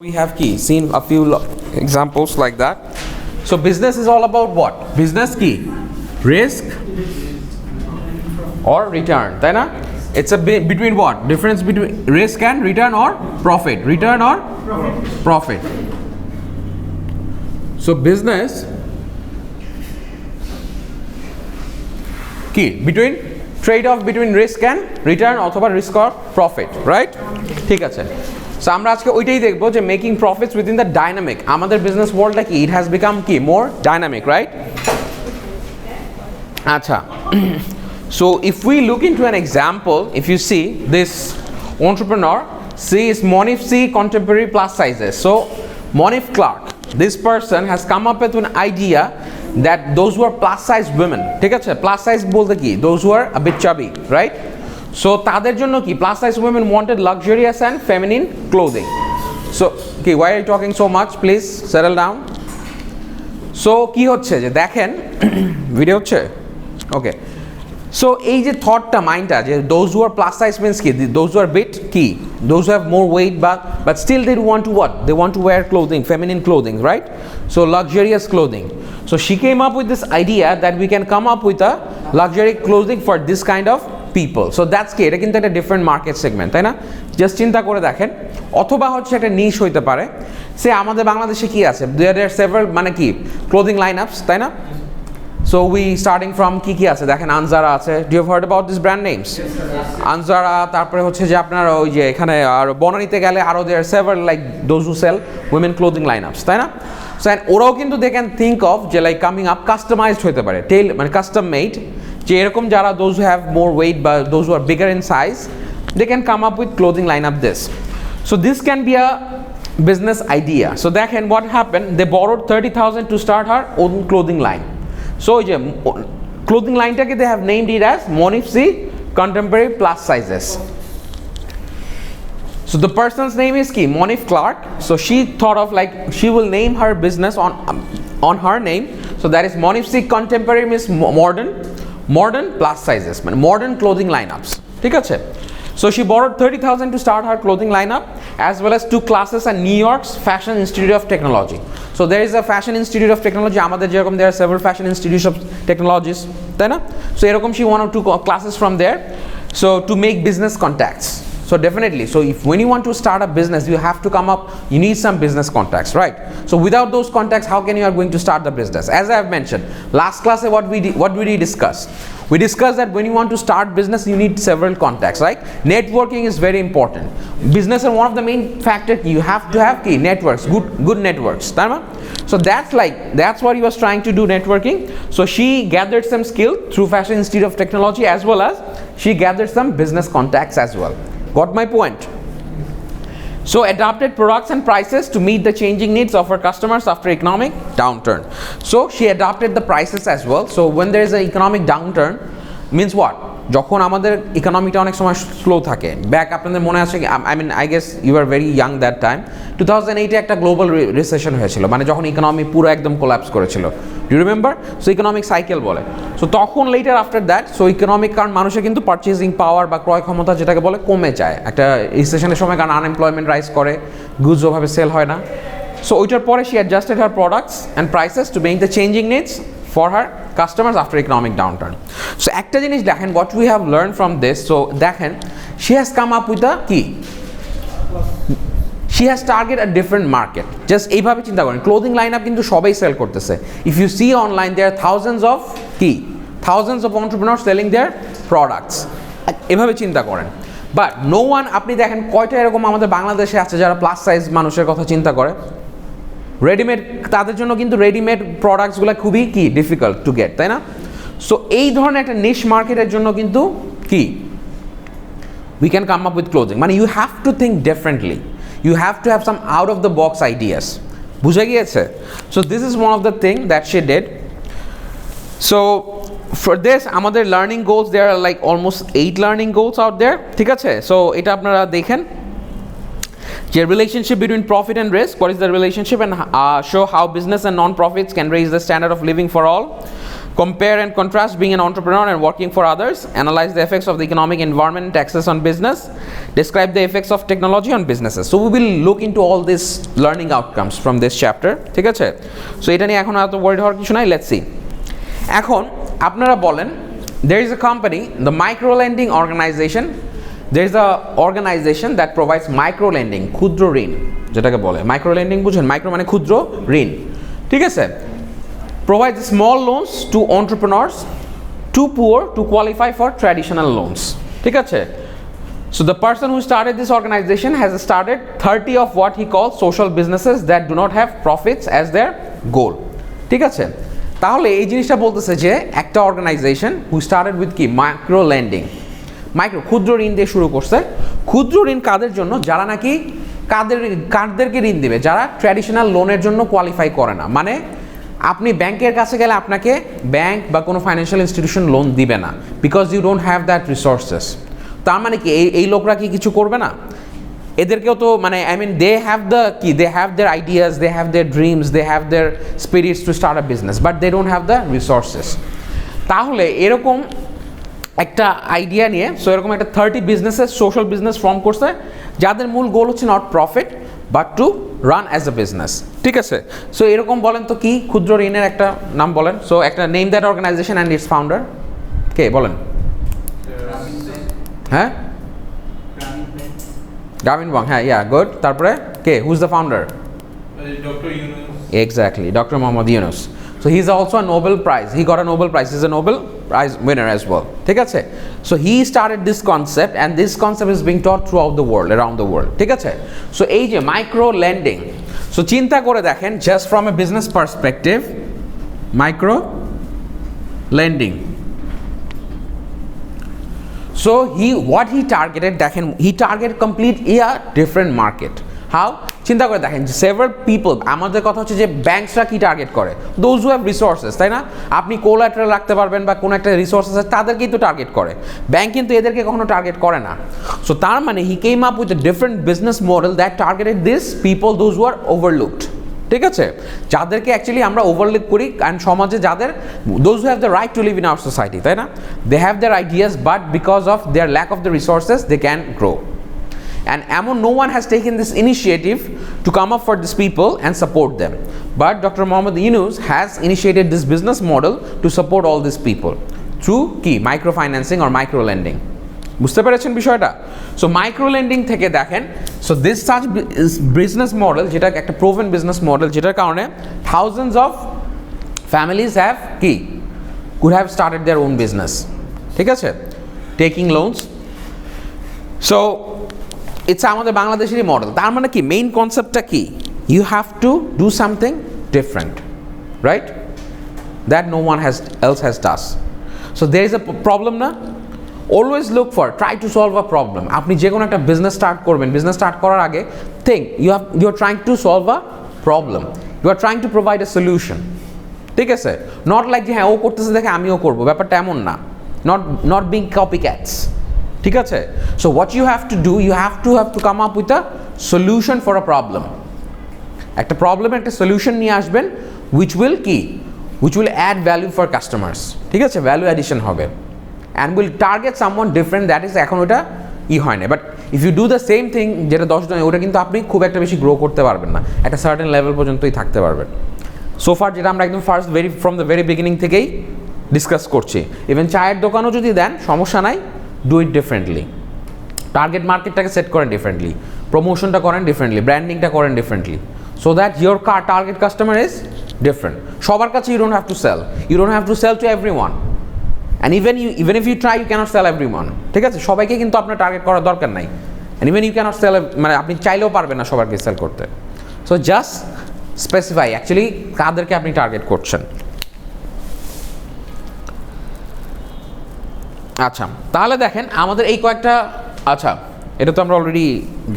We have seen a few examples like that. So business is all about what? Business key, risk or return, তাই না? It's a between what? Difference between risk and return or profit. Return or profit. So business key between trade-off between risk and return অথবা risk or profit, right? ঠিক আছে. So আমরা আজকে ওইটাই দেখবো যে making profits within the dynamic আমাদের business ওয়ার্ল্ডটা কি ইট হ্যাজ বিকাম কি মোর ডাইনামিক রাইট আচ্ছা so if we look into an example if you see this entrepreneur she is Monif C contemporary plus sizes so Monif Clark this person has come up with an idea that those who are plus size women ঠিক আছে plus size বলতে কি those who are a bit chubby right so তাদের জন্য কি plus size women wanted luxurious and feminine clothing so okay why are you talking so much please settle down so কি হচ্ছে যে দেখেন ভিডিও হচ্ছে okay so এই যে থটটা মাইন্ডটা যে those who are plus size means কি those who are bit কি those who have more weight but still they want to what they want to wear clothing feminine clothing right so luxurious clothing so she came up with this idea that we can come up with a luxury clothing for this kind of people so that's কি এটা কিন্তু একটা different market segment তাই না just চিন্তা করে দেখেন অথবা হচ্ছে একটা নিশ হইতে পারে সে আমাদের বাংলাদেশে কি আছে there are several মানে কি ক্লোদিং লাইনআপস তাই না so we starting from কি আছে দেখেন আনজারা আছে do you have heard about these brand names Anjara তারপরে হচ্ছে যে আপনার ওই যে এখানে আর বনানীতে গেলে আরো there are several like those who sell women clothing lineups তাই না so and ওরাও কিন্তু they can think of যে like coming up customized হতে পারে টেল মানে custom made যে এরকম যারা those who have more weight but those who are bigger in size they can come up with clothing lineup this so this can be a business idea so দেখেন what happened they borrowed 30,000 to start her own clothing line so যে clothing lineটাকে they have named it as Monif C contemporary plus sizes so the person's name is ki Monif Clark so she thought of like she will name her business on her name so that is Monif C contemporary means modern plus sizes মানে modern clothing lineups ঠিক আছে so she borrowed 30,000 to start her clothing lineup as well as 2 classes at New York's Fashion Institute of Technology so there is a Fashion Institute of Technology আমাদের যেরকম there are several fashion institutes of technologies তাই না so এরকম she one or two classes from there so to make business contacts so definitely so if when you want to start a business you have to come up you need some business contacts right so without those contacts how can you are going to start the business as I have mentioned last class what did we discuss we discussed that when you want to start business you need several contacts right networking is very important business and one of the main factor you have to have key networks good networks so that's what he was trying to do networking so she gathered some skill through Fashion Institute of Technology as well as she gathered some business contacts as well got my point so adapted products and prices to meet the changing needs of her customers after economic downturn so she adapted the prices as well so when there is an economic downturn means what যখন আমাদের ইকোনমিটা অনেক সময় slow থাকে back আপনাদের মনে আছে I mean I guess you are very young that time 2008 এ একটা গ্লোবাল রিসেশন হয়েছিল মানে যখন ইকোনমি পুরো একদম কোল্যাপস করেছিল do you remember so economic cycle বলে সো তখন later after that so economic কারণ মানুষের কিন্তু পারচেজিং পাওয়ার বা ক্রয় ক্ষমতা যেটাকে বলে কমে যায় একটা রিসেশনের সময় কারণ আনএমপ্লয়মেন্ট রাইজ করে গুডস ওভাবে সেল হয় না সো ওইটার পরে she adjusted her products and prices to make the changing needs for her customers after economic downturn so একটা জিনিস দেখেন what we have learned from this so দেখেন she has come up with a key she has targeted a different market just এইভাবে চিন্তা করেন clothing lineup কিন্তু সবাই sell করতেছে if you see online there are thousands of entrepreneurs selling their products এভাবে চিন্তা করেন but no one আপনি দেখেন কয়টা এরকম আমাদের বাংলাদেশে আছে যারা প্লাস সাইজ মানুষের কথা চিন্তা করে রেডিমেড তাদের জন্য কিন্তু রেডিমেড প্রোডাক্টসগুলো খুবই কি ডিফিকাল্ট টু গেট তাই না সো এই ধরনের একটা নিশ মার্কেটের জন্য কিন্তু কি we can come up with clothing মানে you have to think differently you have to have some out of the box ideas বুঝে গিয়েছে so this is one of the thing that she did so for this আমাদের learning goals there are like almost 8 learning goals out there ঠিক আছে so এটা আপনারা দেখেন The relationship between profit and risk, what is the relationship and show how business and non-profits can raise the standard of living for all. compare and contrast being an entrepreneur and working for others, analyze the effects of the economic environment and taxes on business, describe the effects of technology on businesses. So we will look into all these learning outcomes from this chapter. ঠিক আছে? So এটা নিয়ে এখন এত word হওয়ার কিছু নাই, let's see. এখন আপনারা বলেন, there is a company, the micro lending organization, there is a organization that provides micro lending, ক্ষুদ্র ঋণ যেটাকে বলে, মাইক্রো লেন্ডিং বুঝেন, মাইক্রো মানে ক্ষুদ্র ঋণ, ঠিক আছে, provides small loans to entrepreneurs too poor to qualify for traditional loans, ঠিক আছে. So the person who started this organization has started 30 of what he calls social businesses that do not have profits as their goal, ঠিক আছে. তাহলে এই জিনিসটা বলতেছে যে একটা অর্গানাইজেশন হু স্টার্টেড উইথ কি মাইক্রো লেন্ডিং, মাইক্রো ক্ষুদ্র ঋণ দিয়ে শুরু করছে. ক্ষুদ্র ঋণ কাদের জন্য? যারা নাকি কাদেরকে ঋণ দিবে? যারা ট্র্যাডিশনাল লোনের জন্য কোয়ালিফাই করে না, মানে আপনি ব্যাংকের কাছে গেলে আপনাকে ব্যাংক বা কোনো ফাইন্যান্সিয়াল ইনস্টিটিউশন লোন দিবে না, because you don't have that resources. তার মানে কি এই লোকরা কি কিছু করবে না? এদেরকেও তো মানে I mean they have the কি, they have their ideas, they have their dreams, they have their spirits to start a business, but they don't have the resources. তাহলে এরকম একটা আইডিয়া নিয়ে সো এরকম একটা 30 বিজনেসেস সোশ্যাল বিজনেস ফর্ম করছে, যাদের মূল গোল হচ্ছে not profit but to run as a business, ঠিক আছে. সো এরকম বলেন তো কি ক্ষুদ্র ঋণের একটা নাম বলেন. সো একটা name that organization and its founder, কে বলেন? হ্যাঁ, গ্রামীণ ব্যাংক, হ্যাঁ, ইয়া গুড. তারপরে কে, who is the founder? Dr. Yunus. Exactly, Dr. Mohammad Yunus. So he's also a Nobel Prize. He got a Nobel Prize. He's a Nobel Prize winner as well. ঠিক আছে? So he started this concept and this concept is being taught throughout the world, around the world. ঠিক আছে? So এই যে micro lending, so চিন্তা করে দেখেন just from a business perspective, micro lending. So what he targeted, দেখেন he targeted complete a different market. How? চিন্তা করে দেখেন সেভারাল পিপল, আমাদের কথা হচ্ছে যে ব্যাংকসরা কি টার্গেট করে? দোজ হু হ্যাভ রিসোর্সেস, তাই না? আপনি কোলাটারাল রাখতে পারবেন বা কোনো একটা রিসোর্সেস আছে তাদেরকেই তো টার্গেট করে, ব্যাংক কিন্তু এদেরকে কখনো টার্গেট করে না. সো তার মানে he came up with a different business model that targeted this people, those who are overlooked, ঠিক আছে, যাদেরকে অ্যাকচুয়ালি আমরা ওভারলুক করি, অ্যান্ড সমাজে যাদের those who have the right to live in our society, তাই না? They have their ideas but because of their lack of the resources they can grow. And no one has taken this initiative to come up for these people and support them. But Dr. Mohammad Yunus has initiated this business model to support all these people through key microfinancing or micro lending. বুঝতে পেরেছেন বিষয়টা? So micro lending থেকে দেখেন, so this such business model, যেটা একটা proven business model, যেটার কারণে thousands of families have কি could have started their own business, ঠিক আছে, টেকিং লোনস. সো ইটস আমাদের বাংলাদেশেরই মডেল. তার মানে কি মেইন কনসেপ্টটা কি? You have to do something different, right, that no one else has does. So there is a problem না, always look for, try to solve a problem. আপনি যে কোনো একটা বিজনেস স্টার্ট করবেন, বিজনেস স্টার্ট করার আগে think you are trying to solve a problem, you are trying to provide a solution, ঠিক আছে, নট লাইক যে হ্যাঁ ও করতেছে দেখে আমিও করবো, ব্যাপারটা এমন না, নট বিং কপি ক্যাটস, ঠিক আছে. So what you have to do, you have to come up with a solution for a problem. একটা প্রবলেমের একটা সলিউশন নিয়ে আসবেন which will add value for customers, ঠিক আছে, ভ্যালু অ্যাডিশন হবে, and will target someone different. That is এখন ওটা হয় না. But if you do the same thing, যেটা 10 জন, ওটা কিন্তু আপনি খুব একটা বেশি গ্রো করতে পারবেন না, একটা সার্টেন লেভেল পর্যন্তই থাকতে পারবেন. সোফার যেটা আমরা একদম ফ্রম দ্য ভেরি বিগিনিং থেকেই ডিসকাস করছি, ইভেন চায়ের দোকানও যদি দেন সমস্যা নাই, ডু ইট ডিফারেন্টলি, টার্গেট মার্কেটটাকে সেট করেন ডিফারেন্টলি, প্রমোশনটা করেন ডিফারেন্টলি, ব্র্যান্ডিংটা করেন differently, so that your target customer is different. সবার কাছে you don't have to sell to everyone, and even if you try you can't sell everyone, ঠিক আছে, সবাইকে কিন্তু আপনার টার্গেট করার দরকার নাই, and even you can't sell, মানে আপনি চাইলেও পারবেন না সবাইকে সেল করতে. সো জাস্ট স্পেসিফাই অ্যাকচুয়ালি কাদেরকে আপনি টার্গেট করছেন. আচ্ছা, তাহলে দেখেন আমাদের এই কয়েকটা, আচ্ছা এটা তো আমরা অলরেডি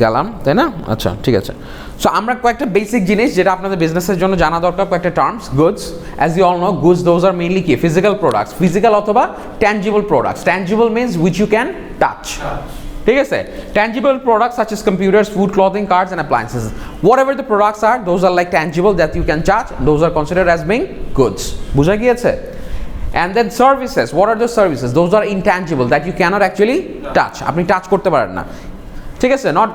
গেলাম, তাই না? আচ্ছা ঠিক আছে. সো আমরা কয়েকটা বেসিক জিনিস যেটা আপনাদের বিজনেসের জন্য জানা দরকার, কয়েকটা terms. Goods, as you all know, goods those are mainly কি ফিজিক্যাল প্রোডাক্টস, ফিজিক্যাল অথবা tangible products. Tangible means which you can touch, ঠিক আছে. Tangible products such as computers, food, clothing, cars and appliances. Whatever the products are, those are like tangible that you can touch. Those are considered as being goods. বুঝা গিয়েছে? And then services, what are those services? Those are intangible that you cannot actually touch. আপনি touch করতে পারেন না, ঠিক আছে, not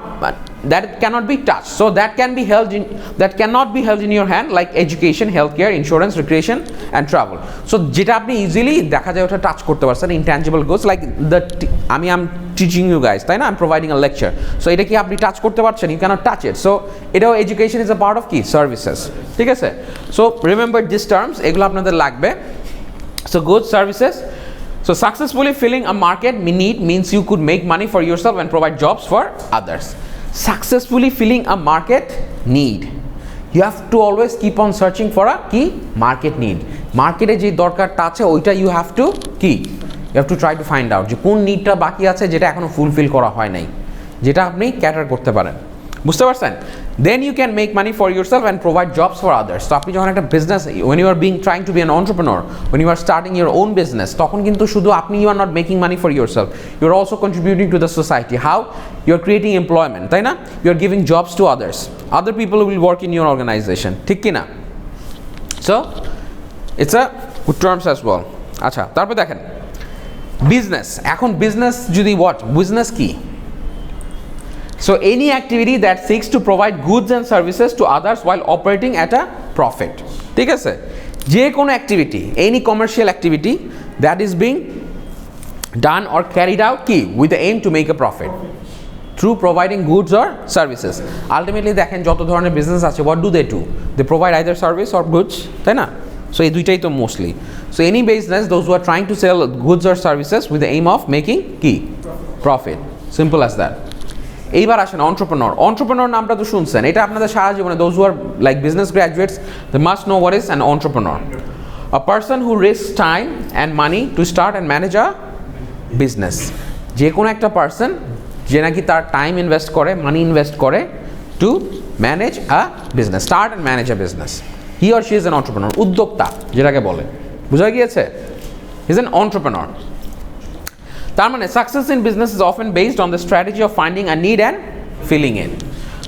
that cannot be touched, so that cannot be held in your hand, like education, healthcare, insurance, recreation and travel. So যেটা আপনি easily দেখা যায় ওটা টাচ করতে পারছেন, intangible goods, like I'm teaching you guys, তাই না, I'm providing a lecture, so এটা কি আপনি টাচ করতে পারছেন, you cannot touch it, so এটাও education is a part of কি services, ঠিক আছে. So remember these terms, এগুলো আপনাদের লাগবে. So goods, services. So successfully filling a market need means you could make money for yourself and provide jobs for others. Successfully filling a market need, you have to always keep on searching for a key market need. Market e je dorkarta ache oita you have to try to find out je কোন নিডটা বাকি আছে যেটা এখনো fulfil করা হয় নাই, যেটা আপনি ক্যাটার করতে পারেন, বুঝতে পারছেন. Then you can make money for yourself and provide jobs for others. So আপনি যখন একটা business, when you are trying to be an entrepreneur, when you are starting your own business, তখন কিন্তু শুধু আপনি you are not making money for yourself, you are also contributing to the society. How? You are creating employment, তাই না, you are giving jobs to others, other people will work in your organization, ঠিক কি না. So it's a good terms as well. আচ্ছা, তারপর দেখেন business. এখন business যদি বিজনেস কি? So any activity that seeks to provide goods and services to others while operating at a profit, ঠিক আছে, যে কোনো activity, any commercial activity that is being done or carried out কি with the aim to make a profit through providing goods or services. Ultimately দেখেন যত ধরনের business আছে, what do? They provide either service or goods, তাই না. So এই দুইটাই তো mostly. So any business, those who are trying to sell goods or services with the aim of making কি profit, simple as that. এইবার আসেন entrepreneur নামটা তো শুনছেন, এটা আপনাদের সারা জীবনে, those who are like business graduates, they must know what is an entrepreneur. A person who risks time and money to start and manage a business. যে কোনো একটা পারসন যে নাকি তার টাইম ইনভেস্ট করে, মানি ইনভেস্ট করে to manage a business, start and manage a business. He or she is an entrepreneur, উদ্যোক্তা যেটাকে বলে, বুঝা গিয়েছে, he is an entrepreneur. তার মানে success in business is often based on the strategy of finding a need and filling it.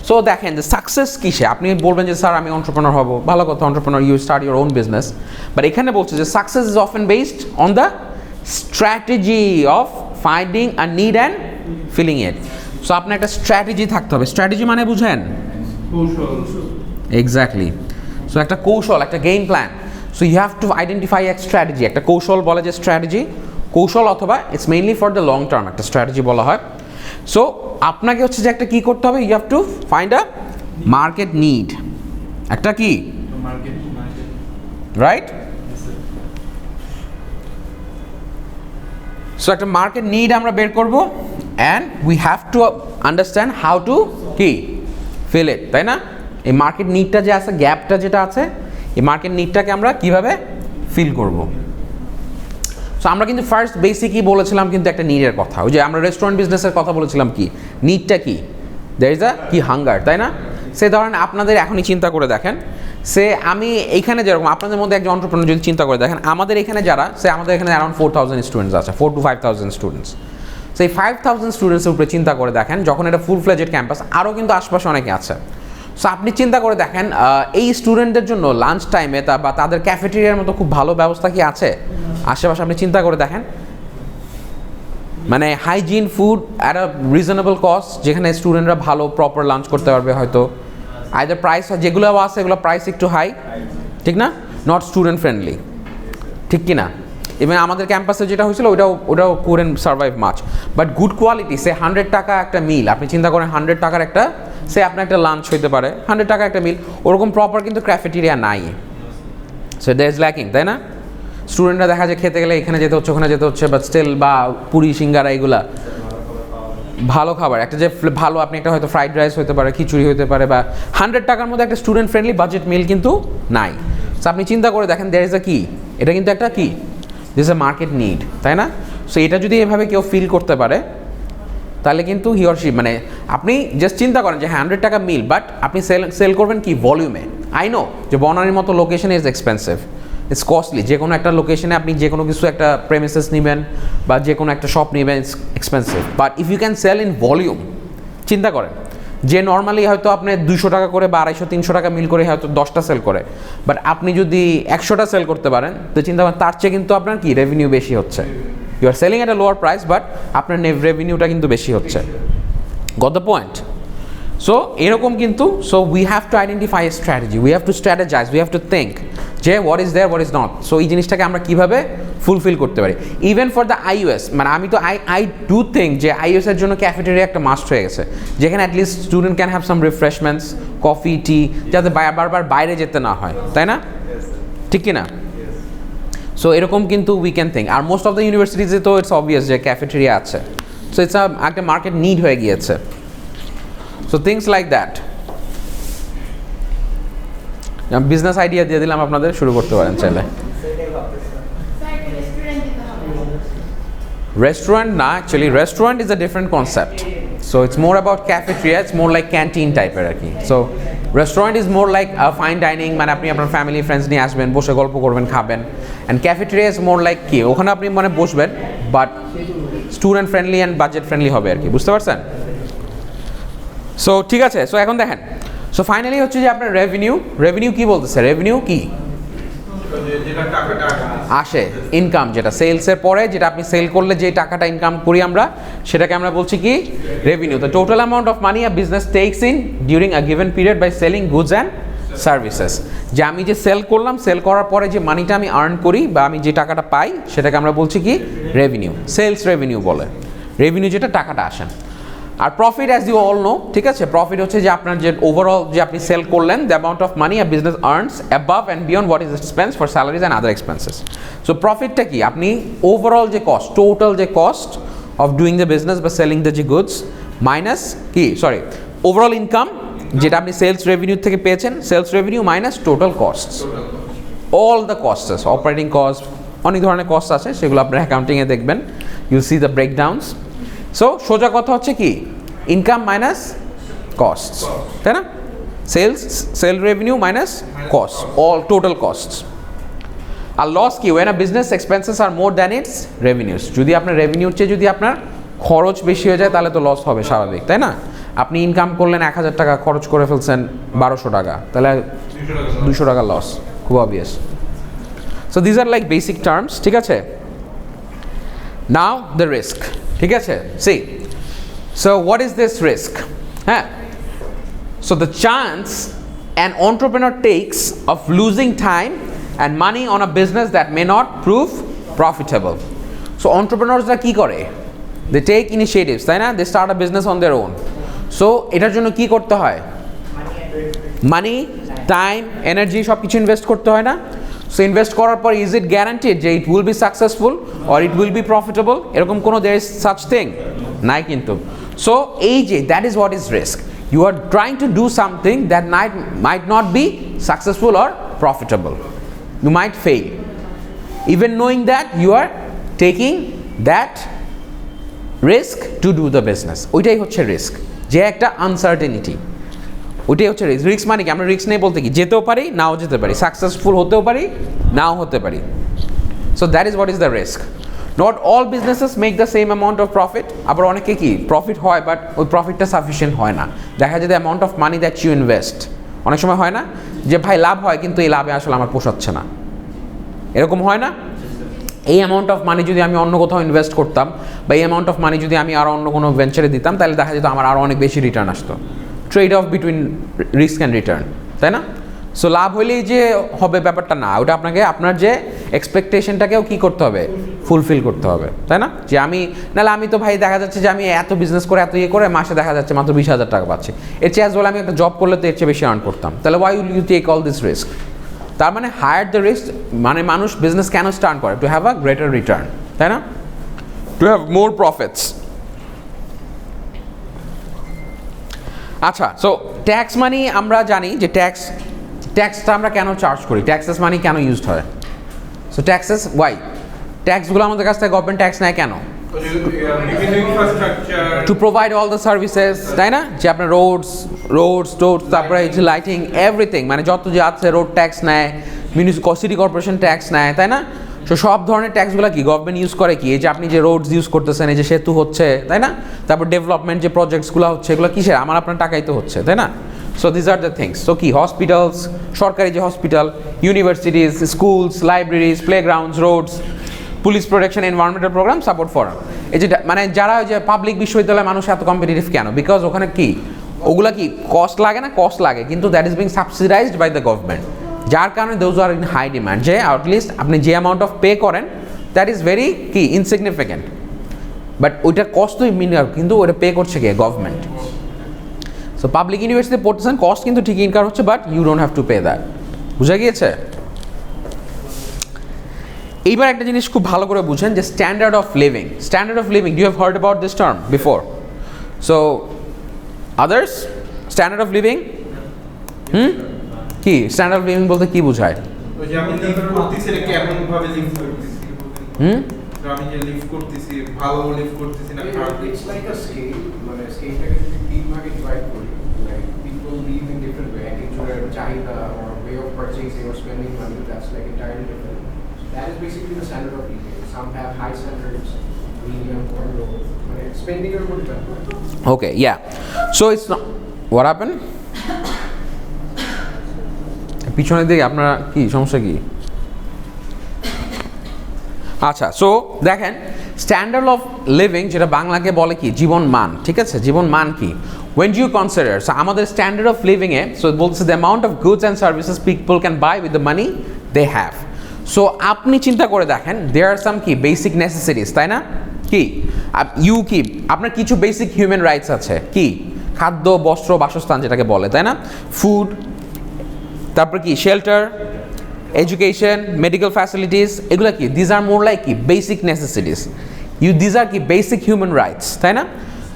So দেখেন যে success কিসে, আপনি বলবেন যে স্যার আমি অন্টারপ্রেনার হব, ভালো কথা, entrepreneur, you start your own business, but এখানে বলছে যে success is often based on the strategy of finding a need and filling it. So আপনার একটা স্ট্র্যাটেজি থাকতে হবে. স্ট্র্যাটেজি মানে বুঝেন, এক্স্যাক্টলি. সো একটা কৌশল, একটা game plan. So you have to identify এক স্ট্র্যাটেজি. একটা কৌশল বলে যে স্ট্র্যাটেজি, কৌশল অথবা it's mainly for the long term একটা স্ট্র্যাটেজি বলা হয়. সো আপনাকে হচ্ছে যে একটা কী করতে হবে, you have to find a market need, একটা কি রাইট. সো একটা মার্কেট নিড আমরা বের করব, and we have to understand how to কি ফিল ইট, তাই না. এই মার্কেট নিডটা যে আছে, গ্যাপটা যেটা আছে, এই মার্কেট নিডটাকে আমরা কিভাবে ফিল করব. সো আমরা কিন্তু ফার্স্ট বেসিকই বলেছিলাম কিন্তু একটা নিডের কথা, ওই যে আমরা রেস্টুরেন্ট বিজনেসের কথা বলেছিলাম, কি নিডটা কি, দেয়ার ইজ আ কি হাঙ্গার, তাই না. সে ধরেন আপনাদের এখনই চিন্তা করে দেখেন, সে আমি এইখানে যেরকম আপনাদের মধ্যে একজন অন্টারপ্রেনার যদি চিন্তা করে দেখেন, আমাদের এখানে যারা, সে আমাদের এখানে অ্যারাউন্ড 4,000 স্টুডেন্টস আছে, 4 to 5,000 স্টুডেন্টস. সেই 5,000 স্টুডেন্টসের উপরে চিন্তা করে দেখেন, যখন এটা ফুল ফ্লেজেড ক্যাম্পাস, আরও কিন্তু আশপাশে অনেকে আছে. সো আপনি চিন্তা করে দেখেন এই স্টুডেন্টদের জন্য লাঞ্চ টাইমে বা তাদের ক্যাফেটেরিয়ার মতো খুব ভালো ব্যবস্থা কি আছে আশেপাশে, আপনি চিন্তা করে দেখেন, মানে hygiene food at a reasonable cost, যেখানে স্টুডেন্টরা ভালো প্রপার লাঞ্চ করতে পারবে. হয়তো আইদার প্রাইস যেগুলো আছে এগুলো প্রাইস একটু হাই, ঠিক না, নট স্টুডেন্ট ফ্রেন্ডলি, ঠিক কি না. এবং আমাদের ক্যাম্পাসে যেটা হয়েছিল ওটাও couldn't survive much, but good quality. Say 100 টাকা একটা মিল, আপনি চিন্তা করেন 100 টাকার একটা, সে আপনার একটা লাঞ্চ হইতে পারে, 100 টাকা একটা মিল, ওরকম প্রপার কিন্তু ক্যাফেটেরিয়া নাই. সো দ্যাট ইজ ল্যাকিং, তাই না. স্টুডেন্টরা দেখা যায় খেতে গেলে এখানে যেতে হচ্ছে, ওখানে যেতে হচ্ছে, বাট স্টিল, বা পুরি সিঙ্গারা এগুলা ভালো খাবার, একটা যে ভালো আপনি একটা হয়তো ফ্রাইড রাইস হতে পারে, খিচুড়ি হতে পারে, বা 100 টাকার মধ্যে একটা স্টুডেন্ট ফ্রেন্ডলি বাজেট মিল কিন্তু নাই. সো আপনি চিন্তা করে দেখেন, দ্যার ইজ আ কি, এটা কিন্তু একটা কি, this is a market need, তাই না. সো এটা যদি এভাবে কেউ ফিল করতে পারে, তাহলে কিন্তু হি অর শি, মানে আপনি জাস্ট চিন্তা করেন যে 100 টাকা মিল, বাট আপনি সেল করবেন কি ভলিউমে. আই নো যে বনানীর মতো location is expensive, it's costly. যে কোনো একটা লোকেশনে আপনি যে কোনো কিছু একটা প্রেমিসেস নেবেন বা যে কোনো একটা শপ নেবেন, it's expensive. But if you can sell in volume, চিন্তা করেন যে নর্মালি হয়তো আপনি 200 টাকা করে বা 250-300 টাকা মিল করে হয়তো 10টা সেল করে, বাট আপনি যদি 100টা সেল করতে পারেন তো চিন্তা করেন তার চেয়ে কিন্তু আপনার কি রেভিনিউ বেশি হচ্ছে। You are selling at a lower price but আপনার রেভিনিউটা কিন্তু বেশি হচ্ছে। Got the point? সো এরকম কিন্তু, so we have to identify a strategy, we have to strategize, we have to think যে what is there, what is not. So এই জিনিসটাকে আমরা কীভাবে ফুলফিল করতে পারি। ইভেন ফর দ্য আইওএস, মানে আমি তো আই ডু থিঙ্ক যে আইওএসের জন্য ক্যাফেটেরিয়া একটা মাস্ট হয়ে গেছে, যেখানে at least student can have some refreshments, coffee, tea, যাতে বারবার বাইরে যেতে না হয়, তাই না? ঠিক কি না? সো এরকম কিন্তু উই ক্যান থিঙ্ক। আর মোস্ট অফ দ্য ইউনিভার্সিটিজে তো ইটস অবভিয়াস যে ক্যাফেটেরিয়া আছে, সো ইটস একটা মার্কেট নিড হয়ে গিয়েছে। So things like that. Business idea দিয়ে দিলাম আপনাদের, শুরু করতে পারেন চাইলে। Restaurant, nah, actually restaurant is a different concept. So it's more about cafeteria, it's more like canteen type আর কি। So restaurant is more like a fine dining, মানে আপনি আপনার ফ্যামিলি ফ্রেন্ডস নিয়ে আসবেন, বসে গল্প করবেন, খাবেন। And cafeteria is more like কি, ওখানে আপনি মানে বসবেন but student friendly and budget friendly হবে আর কি, বুঝতে পারছেন? সো ঠিক আছে, সো এখন দেখেন, সো ফাইনালি হচ্ছে যে আপনার রেভিনিউ কি বলতেছে, রেভিনিউ কি আসে, ইনকাম, যেটা সেলসের পরে যেটা আপনি সেল করলে যে টাকাটা ইনকাম করি আমরা, সেটাকে আমরা বলছি কি revenue. The total amount of money a business takes in during a given period by selling goods and services. যে আমি যে সেল করলাম, সেল করার পরে যে মানিটা আমি আর্ন করি বা আমি যে টাকাটা পাই, সেটাকে আমরা বলছি কি রেভিনিউ, সেলস রেভিনিউ বলে। রেভিনিউ যেটা টাকাটা আসে। আর profit as you all know, ঠিক আছে, প্রফিট হচ্ছে যে আপনার যে ওভারঅল যে আপনি সেল করলেন, the amount of money a business earns above and beyond what is expense for salaries and other expenses. So প্রফিটটা কি, আপনি ওভারঅল যে কস্ট, টোটাল যে cost of doing the business বা সেলিং দ্য যে গুডস মাইনাস কি, sorry, overall income যেটা আপনি সেলস রেভিনিউ থেকে পেয়েছেন, sales revenue minus total cost, all the costs, operating cost, অনেক ধরনের কস্ট আছে, সেগুলো আপনার অ্যাকাউন্টিংয়ে দেখবেন, ইউল সি দ্য ব্রেকডাউনস। সো সোজা কথা হচ্ছে কি, ইনকাম মাইনাস কস্ট, তাই না? Sell revenue minus cost, all total cost. আর লস কি, when a business expenses are more than its revenues. যদি আপনার রেভিনিউর চেয়ে যদি আপনার খরচ বেশি হয়ে যায় তাহলে তো লস হবে স্বাভাবিক, তাই না? আপনি ইনকাম করলেন 1000 টাকা, খরচ করে ফেলছেন 1200 টাকা, তাহলে 200 টাকা লস, খুব obvious. So these are like basic terms, ঠিক আছে? নাও দ্য রিস্ক, ঠিক আছে? See, so what is this risk? So the chance an entrepreneur takes of losing time and money on a business that may not prove profitable. So entrepreneurs ra ki kore, they take initiatives, তাই না? They start a business on their own. So এটার জন্য কি করতে হয়, মানি, time, energy সব কিছু invest করতে হয় না? সো ইনভেস্ট করার পর ইজ ইট গ্যারান্টিড যে it will be successful or it will be profitable? এরকম কোনো দেয়ার ইজ সাচ থিং নাই কিন্তু। সো এই যে that is what is risk, you are trying to do something that might not be successful or profitable, you might fail. Even knowing that, you are taking that risk to do the business. ওইটাই হচ্ছে risk, যে একটা uncertainty, ওইটাই হচ্ছে risk. Risk মানে কি, আমরা risk নেই বলতে কি, যেতেও পারি নাও যেতে পারি, সাকসেসফুল হতেও পারি নাও হতে পারি। So that is what is the risk. Not all businesses make the same amount of profit. আবার অনেকে কি প্রফিট হয় বাট ওই প্রফিটটা সাফিসিয়েন্ট হয় না। দেখা যায় the amount of money that you invest, অনেক সময় হয় না যে ভাই লাভ হয় কিন্তু এই লাভে আসলে আমার পোষাচ্ছে না, এরকম হয় না? এই অ্যামাউন্ট অফ মানি যদি আমি অন্য কোথাও ইনভেস্ট করতাম বা এই অ্যামাউন্ট অফ মানি যদি আমি আরও অন্য কোনো ভেঞ্চারে দিতাম তাহলে দেখা যেত আমার আরও অনেক বেশি রিটার্ন আসতো। Trade of between risk and return, তাই না? সো লাভ হইলেই যে হবে ব্যাপারটা না, ওটা আপনাকে আপনার যে এক্সপেকটেশনটাকেও কী করতে হবে, ফুলফিল করতে হবে, তাই না? যে আমি নাহলে আমি তো ভাই দেখা যাচ্ছে যে আমি এত বিজনেস করে এত ইয়ে করে মাসে দেখা যাচ্ছে মাত্র 20,000 টাকা পাচ্ছি, এর চেয়ে বলে আমি একটা জব করলে তো এর চেয়ে বেশি আর্ন করতাম, তাহলে why will you take all this risk? তার মানে হায়ার দ্য রিস্ক, মানে মানুষ বিজনেস কেন স্টার্ট করে? Two have a greater return, তাই না? To have more profits. আচ্ছা, সো ট্যাক্স মানি আমরা জানি যে ট্যাক্সটা আমরা কেন চার্জ করি, ট্যাক্সেস মানি কেন ইউজড হয়? সো ট্যাক্সেস ওয়াই, ট্যাক্সগুলো আমাদের কাছ থেকে গভর্নমেন্ট ট্যাক্স নেয় কেন? To provide all the services, তাই না? যে আপনার রোডস টোডস, তারপরে এই যে লাইটিং, এভরিথিং, মানে যত যে আছে রোড ট্যাক্স নেয়, সিটি কর্পোরেশন ট্যাক্স নেয়, তাই না? সো সব ধরনের ট্যাক্সগুলো কি গভর্নমেন্ট ইউজ করে কি, এই যে আপনি যে রোডস ইউজ করতেছেন, এই যে সেতু হচ্ছে, তাই না, তারপর ডেভেলপমেন্ট যে প্রজেক্টসগুলো হচ্ছে, এগুলো কিসের, আমার আপনার টাকাই তো হচ্ছে, তাই না। So these are the things. So কি হসপিটালস, সরকারি যে hospital, universities, schools, libraries, playgrounds, roads, police protection, environmental program, support for, এই যে মানে যারা ওই যে পাবলিক বিশ্ববিদ্যালয়ে মানুষ এত কম্পিটিটিভ কেন, বিকজ ওখানে কি ওগুলা কি কস্ট লাগে না, কস্ট লাগে, কিন্তু that is being subsidised by the government, যার কারণে those are in high demand, যে অ্যাটলিস্ট আপনি যে অ্যামাউন্ট অফ পে করেন দ্যাট ইজ ভেরি কি ইনসিগনিফিক্যান্ট, বাট ওইটার কস্ট তো মিনিমাম, কিন্তু ওটা পে করছে কে, গভর্নমেন্ট। সো পাবলিক ইউনিভার্সিটিতে পড়তেছেন, কস্ট কিন্তু ঠিকই ইনকার হচ্ছে, but you don't have to pay that. বুঝা গিয়েছে? এইবার একটা জিনিস খুব ভালো করে বুঝেন যে standard of living, standard of living, you have heard about this term before. So others, standard of living কি, স্ট্যান্ডার্ড অফ লিভিং বলতে কি বোঝায়? ওই যে আমি লিভ করতেছি, এটা কেমন ভাবে লিভ করতেছি, আমি যে লিভ করতেছি, ভালো লিভ করতেছি না খারাপ। It's like a scale, মানে স্কেলটাকে যদি তিন ভাগে ডিভাইড করি, like people live in different way, এক একজনের চাহিদা or way of purchasing or spending money, that's like entirely different. So that is basically the standard of living. Some have high standards, medium or low, মানে spending এর উপর depend করে। Okay, yeah. So it's not, what happened? পিছনের দিকে আপনার কি সমস্যা কি? আচ্ছা, সো দেখেন স্ট্যান্ডার্ড অফ লিভিং যেটা বাংলাকে বলে কি জীবন মান, ঠিক আছে, জীবন মান কি, when you consider, so আমাদের স্ট্যান্ডার্ড অফ লিভিং এ, সো বলছে the amount of goods and services people can buy with the money they have. So আপনি চিন্তা করে দেখেন দেয়ার আর সাম কি বেসিক নেসেসিটিস, তাই না, কি ইউ কি আপনার কিছু বেসিক হিউম্যান রাইটস আছে, কি খাদ্য, বস্ত্র, বাসস্থান যেটাকে বলে, তাই না, ফুড, তারপর কি শেল্টার, এডুকেশন, মেডিকেল ফ্যাসিলিটিস, এগুলো কি দিজ আর মোর লাইক কি বেসিক নেসেসিটিস, দিজ আর কি বেসিক হিউম্যান রাইটস, তাই না।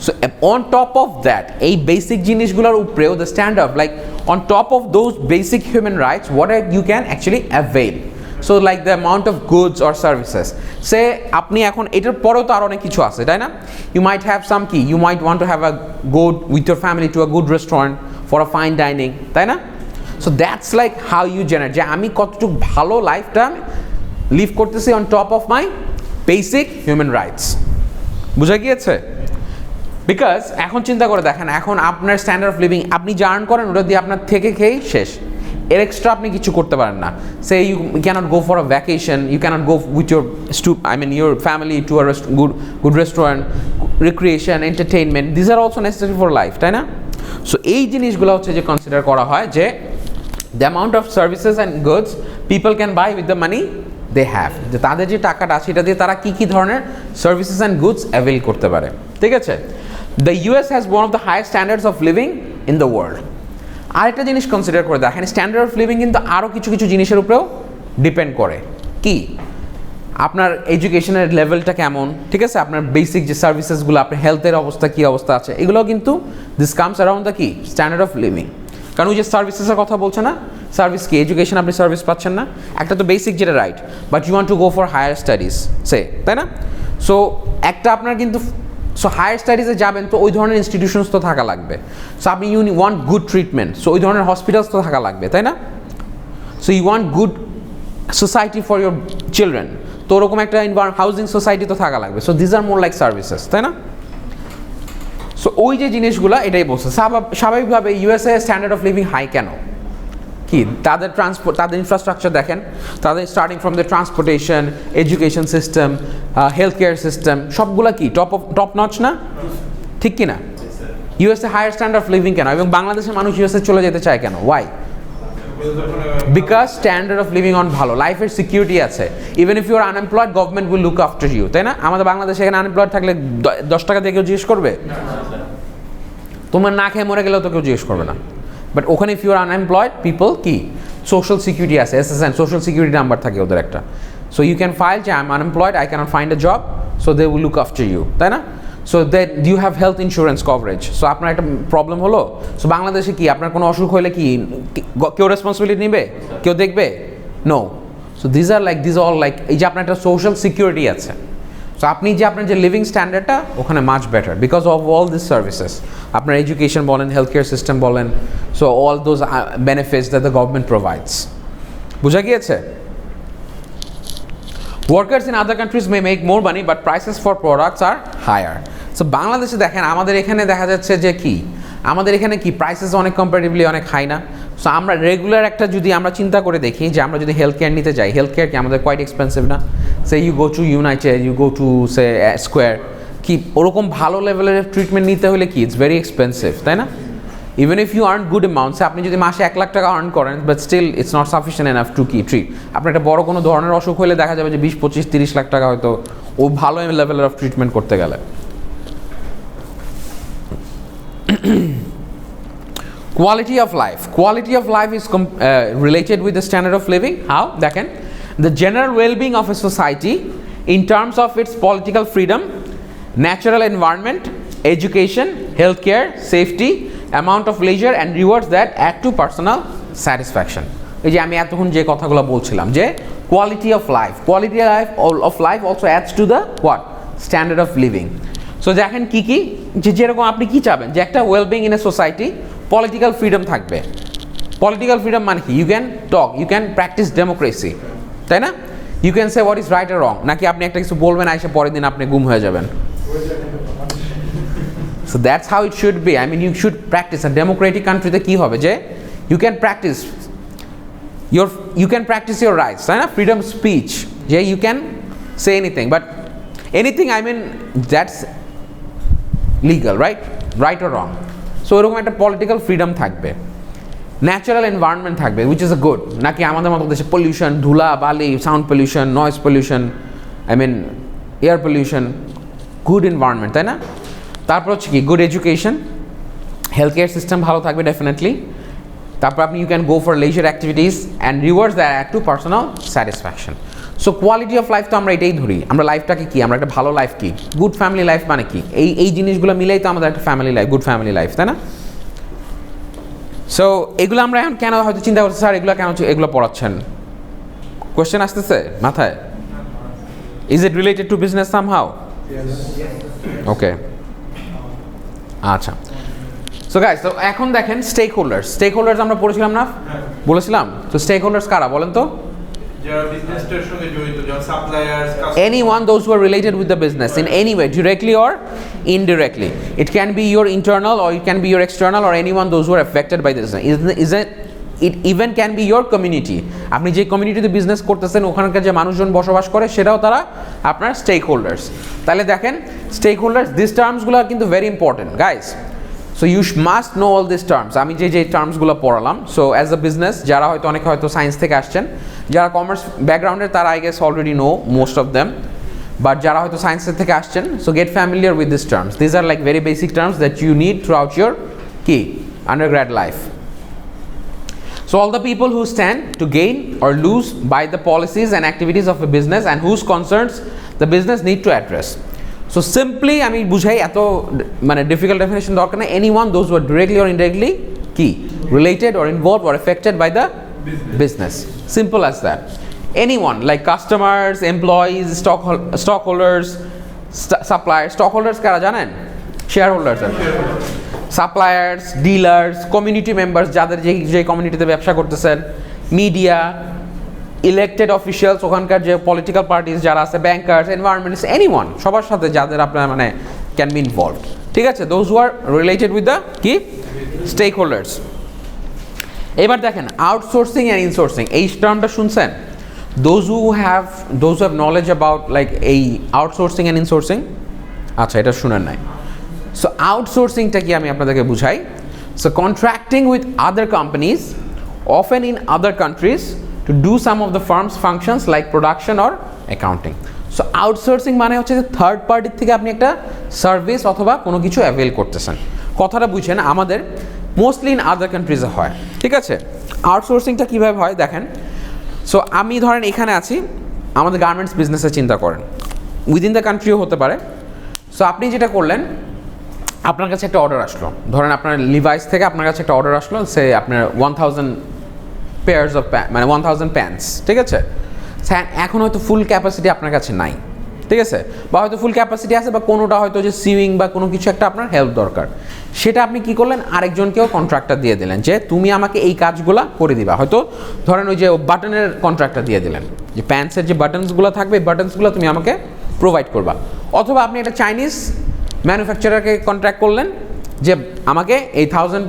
So on top of that, এই বেসিক জিনিসগুলোর উপরেও the standard like on top of those basic human rights what you can actually avail, so like the amount of goods or services, say আপনি এখন এটার পরেও তো আর অনেক কিছু আছে, তাই না, ইউ মাইট হ্যাভ সাম কি, you might want to have a go with your family to a good restaurant for a fine dining, তাই না। So that's like how you generate, যে আমি কতটুকু ভালো লাইফটা লিভ করতেছি on top of my basic human rights. বুঝা গিয়েছে? বিকজ এখন চিন্তা করে দেখেন, এখন আপনার স্ট্যান্ডার্ড অফ লিভিং আপনি যা আর্ন করেন ওটা দিয়ে আপনার থেকে খেয়েই শেষ, এর এক্সট্রা আপনি কিছু করতে পারেন না। Say you can't go for a vacation, you can't go with your your family to a good restaurant, recreation, entertainment, these are also necessary for life, তাই না। সো এই জিনিসগুলো হচ্ছে যে কনসিডার করা হয় যে the amount of services and goods people can buy with the money they have, যে তাদের যে টাকাটা সেটা দিয়ে তারা কী কী ধরনের সার্ভিসেস অ্যান্ড গুডস অ্যাভেল করতে পারে, ঠিক আছে। The US has one of the highest standards of living in the world. আরেকটা জিনিস কনসিডার করে দেখেন, স্ট্যান্ডার্ড অফ লিভিং কিন্তু আরও কিছু কিছু জিনিসের উপরেও ডিপেন্ড করে, কি আপনার এডুকেশনের লেভেলটা কেমন, ঠিক আছে, আপনার বেসিক যে সার্ভিসেসগুলো, আপনার হেলথের অবস্থা কী অবস্থা আছে, এগুলোও কিন্তু দিস কামস অ্যারাউন্ড দ্য কি স্ট্যান্ডার্ড অফ লিভিং। কারণ ওই যে সার্ভিসেসের কথা বলছে না, সার্ভিস কি, এডুকেশন আপনি সার্ভিস পাচ্ছেন না, একটা তো বেসিক যেটা right, but you want to go for higher studies say, তাই না। সো একটা আপনার কিন্তু সো হায়ার স্টাডিজে যাবেন তো ওই ধরনের ইনস্টিটিউশনস তো থাকা লাগবে, সো আপনি you want good treatment, so ওই ধরনের হসপিটালস তো থাকা লাগবে, তাই না। So you want good society for your children, তো ওরকম একটা হাউজিং সোসাইটি তো থাকা লাগবে, so these are more like services, তাই না। সো ওই যে জিনিসগুলো এটাই বলছে, স্বাভাবিকভাবে USA standard of living high কেন, কি তাদের ট্রান্সপোর্ট, তাদের ইনফ্রাস্ট্রাকচার দেখেন, তাদের starting from the transportation, education system, health care system, সবগুলো কি টপ নচ না, ঠিক কি না। USA higher standard of living কেন, এবং বাংলাদেশের মানুষ ইউএসএ চলে যেতে চায় কেন, why, because standard of living অন ভালো, লাইফের সিকিউরিটি আছে, even if you are unemployed government will look after you, তাই না। আমাদের বাংলাদেশে এখানে আনএমপ্লয়েড থাকলে 10 টাকা দিয়ে কেউ জিজ্ঞেস করবে, তোমার না খেয়ে মরে গেলেও তো কেউ জিজ্ঞেস করবে না, বাট ওখানে if you are unemployed people কি সোশ্যাল সিকিউরিটি আছে, এসএসএন সোশ্যাল সিকিউরিটি নাম্বার থাকে ওদের একটা, সো ইউ ক্যান ফাইল যে I am unemployed, I cannot find a job, so they will look after you, তাই না। So that you have health insurance coverage, so আপনার একটা problem হলো, so বাংলাদেশে কি আপনার কোনো অসুখ হলে কি কেউ রেসপন্সিবিলিটি নেবে, কেউ দেখবে, no. So these are like these all like এই যে আপনার একটা সোশ্যাল সিকিউরিটি আছে, সো আপনি যে আপনার যে লিভিং স্ট্যান্ডার্ডটা ওখানে much better because of all this services, আপনার এডুকেশন বলেন, হেলথ কেয়ার সিস্টেম বলেন, so all those benefits that the government provides. বুঝা গিয়েছে? Workers in other countries may make more money but prices for products are higher. So বাংলাদেশে দেখেন আমাদের এখানে দেখা যাচ্ছে যে কি আমাদের এখানে কি প্রাইসেস অনেক কম্পারেটিভলি অনেক হাই না। সো আমরা রেগুলার একটা যদি আমরা চিন্তা করে দেখি যে আমরা যদি হেলথ কেয়ার নিতে যাই, হেলথ কেয়ার কি আমাদের কোয়াইট এক্সপেন্সিভ না? Say you go to United, you go to say Square, কি ওরকম ভালো লেভেলের ট্রিটমেন্ট নিতে হলে কি ইটস ভেরি এক্সপেন্সিভ, তাই না? Even if you earn good amounts, আপনি যদি মাসে 1 লাখ টাকা আর্ন করেন but still it's not sufficient enough to কি ট্রিট। আপনার একটা বড় কোনো ধরনের অসুখ হলে দেখা যাবে যে 20, 25, 30 লাখ টাকা হয়তো ও ভালো লেভেলের অফ ট্রিটমেন্ট করতে গেলে। Quality of life. Quality of life is related with the standard of living. How? দেখেন, the general well-being of a society in terms of its political freedom, natural environment, education, healthcare, safety, amount of leisure and rewards that add to personal satisfaction. এই যে আমি এতক্ষণ যে কথাগুলো বলছিলাম যে quality of life also adds to the what? Standard of living. So দেখেন কি কি যে যেরকম আপনি কি চাবেন যে একটা well-being in a society, political freedom থাকবে। পলিটিক্যাল ফ্রিডম মানে কি? You can talk, you can practice democracy, তাই না? You can say what is right or wrong, নাকি আপনি একটা কিছু বলবেন আইসা পরের দিন আপনি গুম হয়ে যাবেন। So that's how it should be. I mean you should practise. আর ডেমোক্রেটিক কান্ট্রিতে কী হবে যে you can practise your rights, তাই না? ফ্রিডম স্পিচ, যে you can say anything, but anything I mean that's legal, right or wrong. So ওরকম একটা পলিটিক্যাল ফ্রিডম থাকবে। ন্যাচারাল এনভায়রনমেন্ট থাকবে উইচ ইজ এ গুড, নাকি আমাদের মতো দেশে পলিউশন, ধুলা বালি, sound pollution, noise pollution, I mean air pollution. Good environment, তাই না? তারপর হচ্ছে কি good education, health care system ভালো থাকবে ডেফিনেটলি। তারপর আপনি you can go for leisure activities and rewards that add to personal satisfaction. So quality of life তো আমরা এটাই ধরি। আমরা লাইফটাকে কি, আমরা একটা ভালো লাইফ কি, গুড ফ্যামিলি লাইফ মানে কি, এই জিনিসগুলো মিলেই তো আমাদের একটা family life, good family life, তাই না? সো এগুলো আমরা এখন কেন হয়তো চিন্তা করছি স্যার এগুলো কেন এগুলো পড়াচ্ছেন, কোয়েশ্চেন আসতেছে মাথায়? Is it related to business somehow? Okay, আচ্ছা। সো গাইস, তো এখন দেখেন স্টেক হোল্ডার্স আমরা পড়েছিলাম না, বলেছিলাম? তো স্টেক হোল্ডার্স কারা বলেন তো? Anyone, those who are related with the business in any way, directly or indirectly. It can be your internal or it can be your external, or anyone those who are affected by this. It even can be your community. আপনি যে কমিউনিটিতে business করতেছেন ওখানকার যে মানুষজন বসবাস করে সেটাও তারা আপনার স্টেক হোল্ডার্স। তাহলে দেখেন স্টেক হোল্ডার্স, দিস টার্মসগুলো কিন্তু very important guys. So you must know all this terms. আমি যে টার্মসগুলো পড়ালাম, সো অ্যাজ আ বিজনেস যারা অনেকে হয়তো সায়েন্স থেকে আসছেন, যারা কমার্স ব্যাকগ্রাউন্ডের তারা I guess already know most of them, but যারা হয়তো সায়েন্সের থেকে আসছেন, so get familiar with this terms. This are like very basic terms that you need throughout your কি undergrad life. So all the people who stand to gain or lose by the policies and activities of a business and whose concerns the business need to address. So simply আমি বুঝাই, এত মানে difficult definition দরকার না। Anyone those who are directly or indirectly কি related or involved or affected by the business. Simple as that. Anyone like customers, employees, stockholders, suppliers. Stockholders কারা জানেন? Shareholders আর suppliers, dealers, community members, যাদের যে কমিউনিটিতে ব্যবসা করতেছেন, মিডিয়া, ইলেক্টেড অফিসিয়ালস, ওখানকার যে পলিটিক্যাল পার্টিস যারা আছে, ব্যাংকার্স, এনভায়রনমেন্টস, এনিওয়ান, সবার সাথে যাদের আপনার মানে ক্যান বি ইনভলভড, ঠিক আছে? Those who are related with the কি স্টেক হোল্ডার্স। এবার দেখেন আউটসোর্সিং অ্যান্ড ইনসোর্সিং, এই টার্মটা শুনছেন? Those who have knowledge about like এই আউটসোর্সিং অ্যান্ড ইনসোর্সিং, আচ্ছা এটা শুনেন নাই। সো আউটসোর্সিংটা কি আমি আপনাদেরকে বুঝাই। So contracting with other companies often in other countries to do some of the firm's functions like production or accounting. So outsourcing মানে হচ্ছে যে থার্ড পার্টির থেকে আপনি একটা সার্ভিস অথবা কোনো কিছু অ্যাভেল করতেছেন। কথাটা বুঝছেন? আমাদের মোস্টলি ইন আদার কান্ট্রিজে হয়, ঠিক আছে? আউটসোর্সিংটা কীভাবে হয় দেখেন। সো আমি ধরেন এখানে আছি, আমাদের গার্মেন্টস বিজনেসে চিন্তা করেন, উইদিন দ্য কান্ট্রিও হতে পারে। সো আপনি যেটা করলেন, আপনার কাছে একটা অর্ডার আসলো, ধরেন আপনার লিভাইস থেকে আপনার কাছে একটা অর্ডার আসলো, সে আপনার 1000 পেয়ার্স অফ মানে 1000 প্যান্টস, ঠিক আছে? এখন হয়তো ফুল ক্যাপাসিটি আপনার কাছে নাই, ঠিক আছে, বা হয়তো ফুল ক্যাপাসিটি আছে বা কোনোটা হয়তো যে সিউইং বা কোনো কিছু একটা আপনার হেল্প দরকার, সেটা আপনি কি করলেন আরেকজনকেও কন্ট্রাক্টটা দিয়ে দিলেন যে তুমি আমাকে এই কাজগুলো করে দিবা। হয়তো ধরেন ওই যে বাটনের কন্ট্রাক্টটা দিয়ে দিলেন যে প্যান্টসের যে বাটনসগুলো থাকবে এই বাটনসগুলো তুমি আমাকে প্রোভাইড করবা। অথবা আপনি একটা চাইনিজ ম্যানুফ্যাকচারারকে কন্ট্রাক্ট করলেন যে আমাকে এই 1000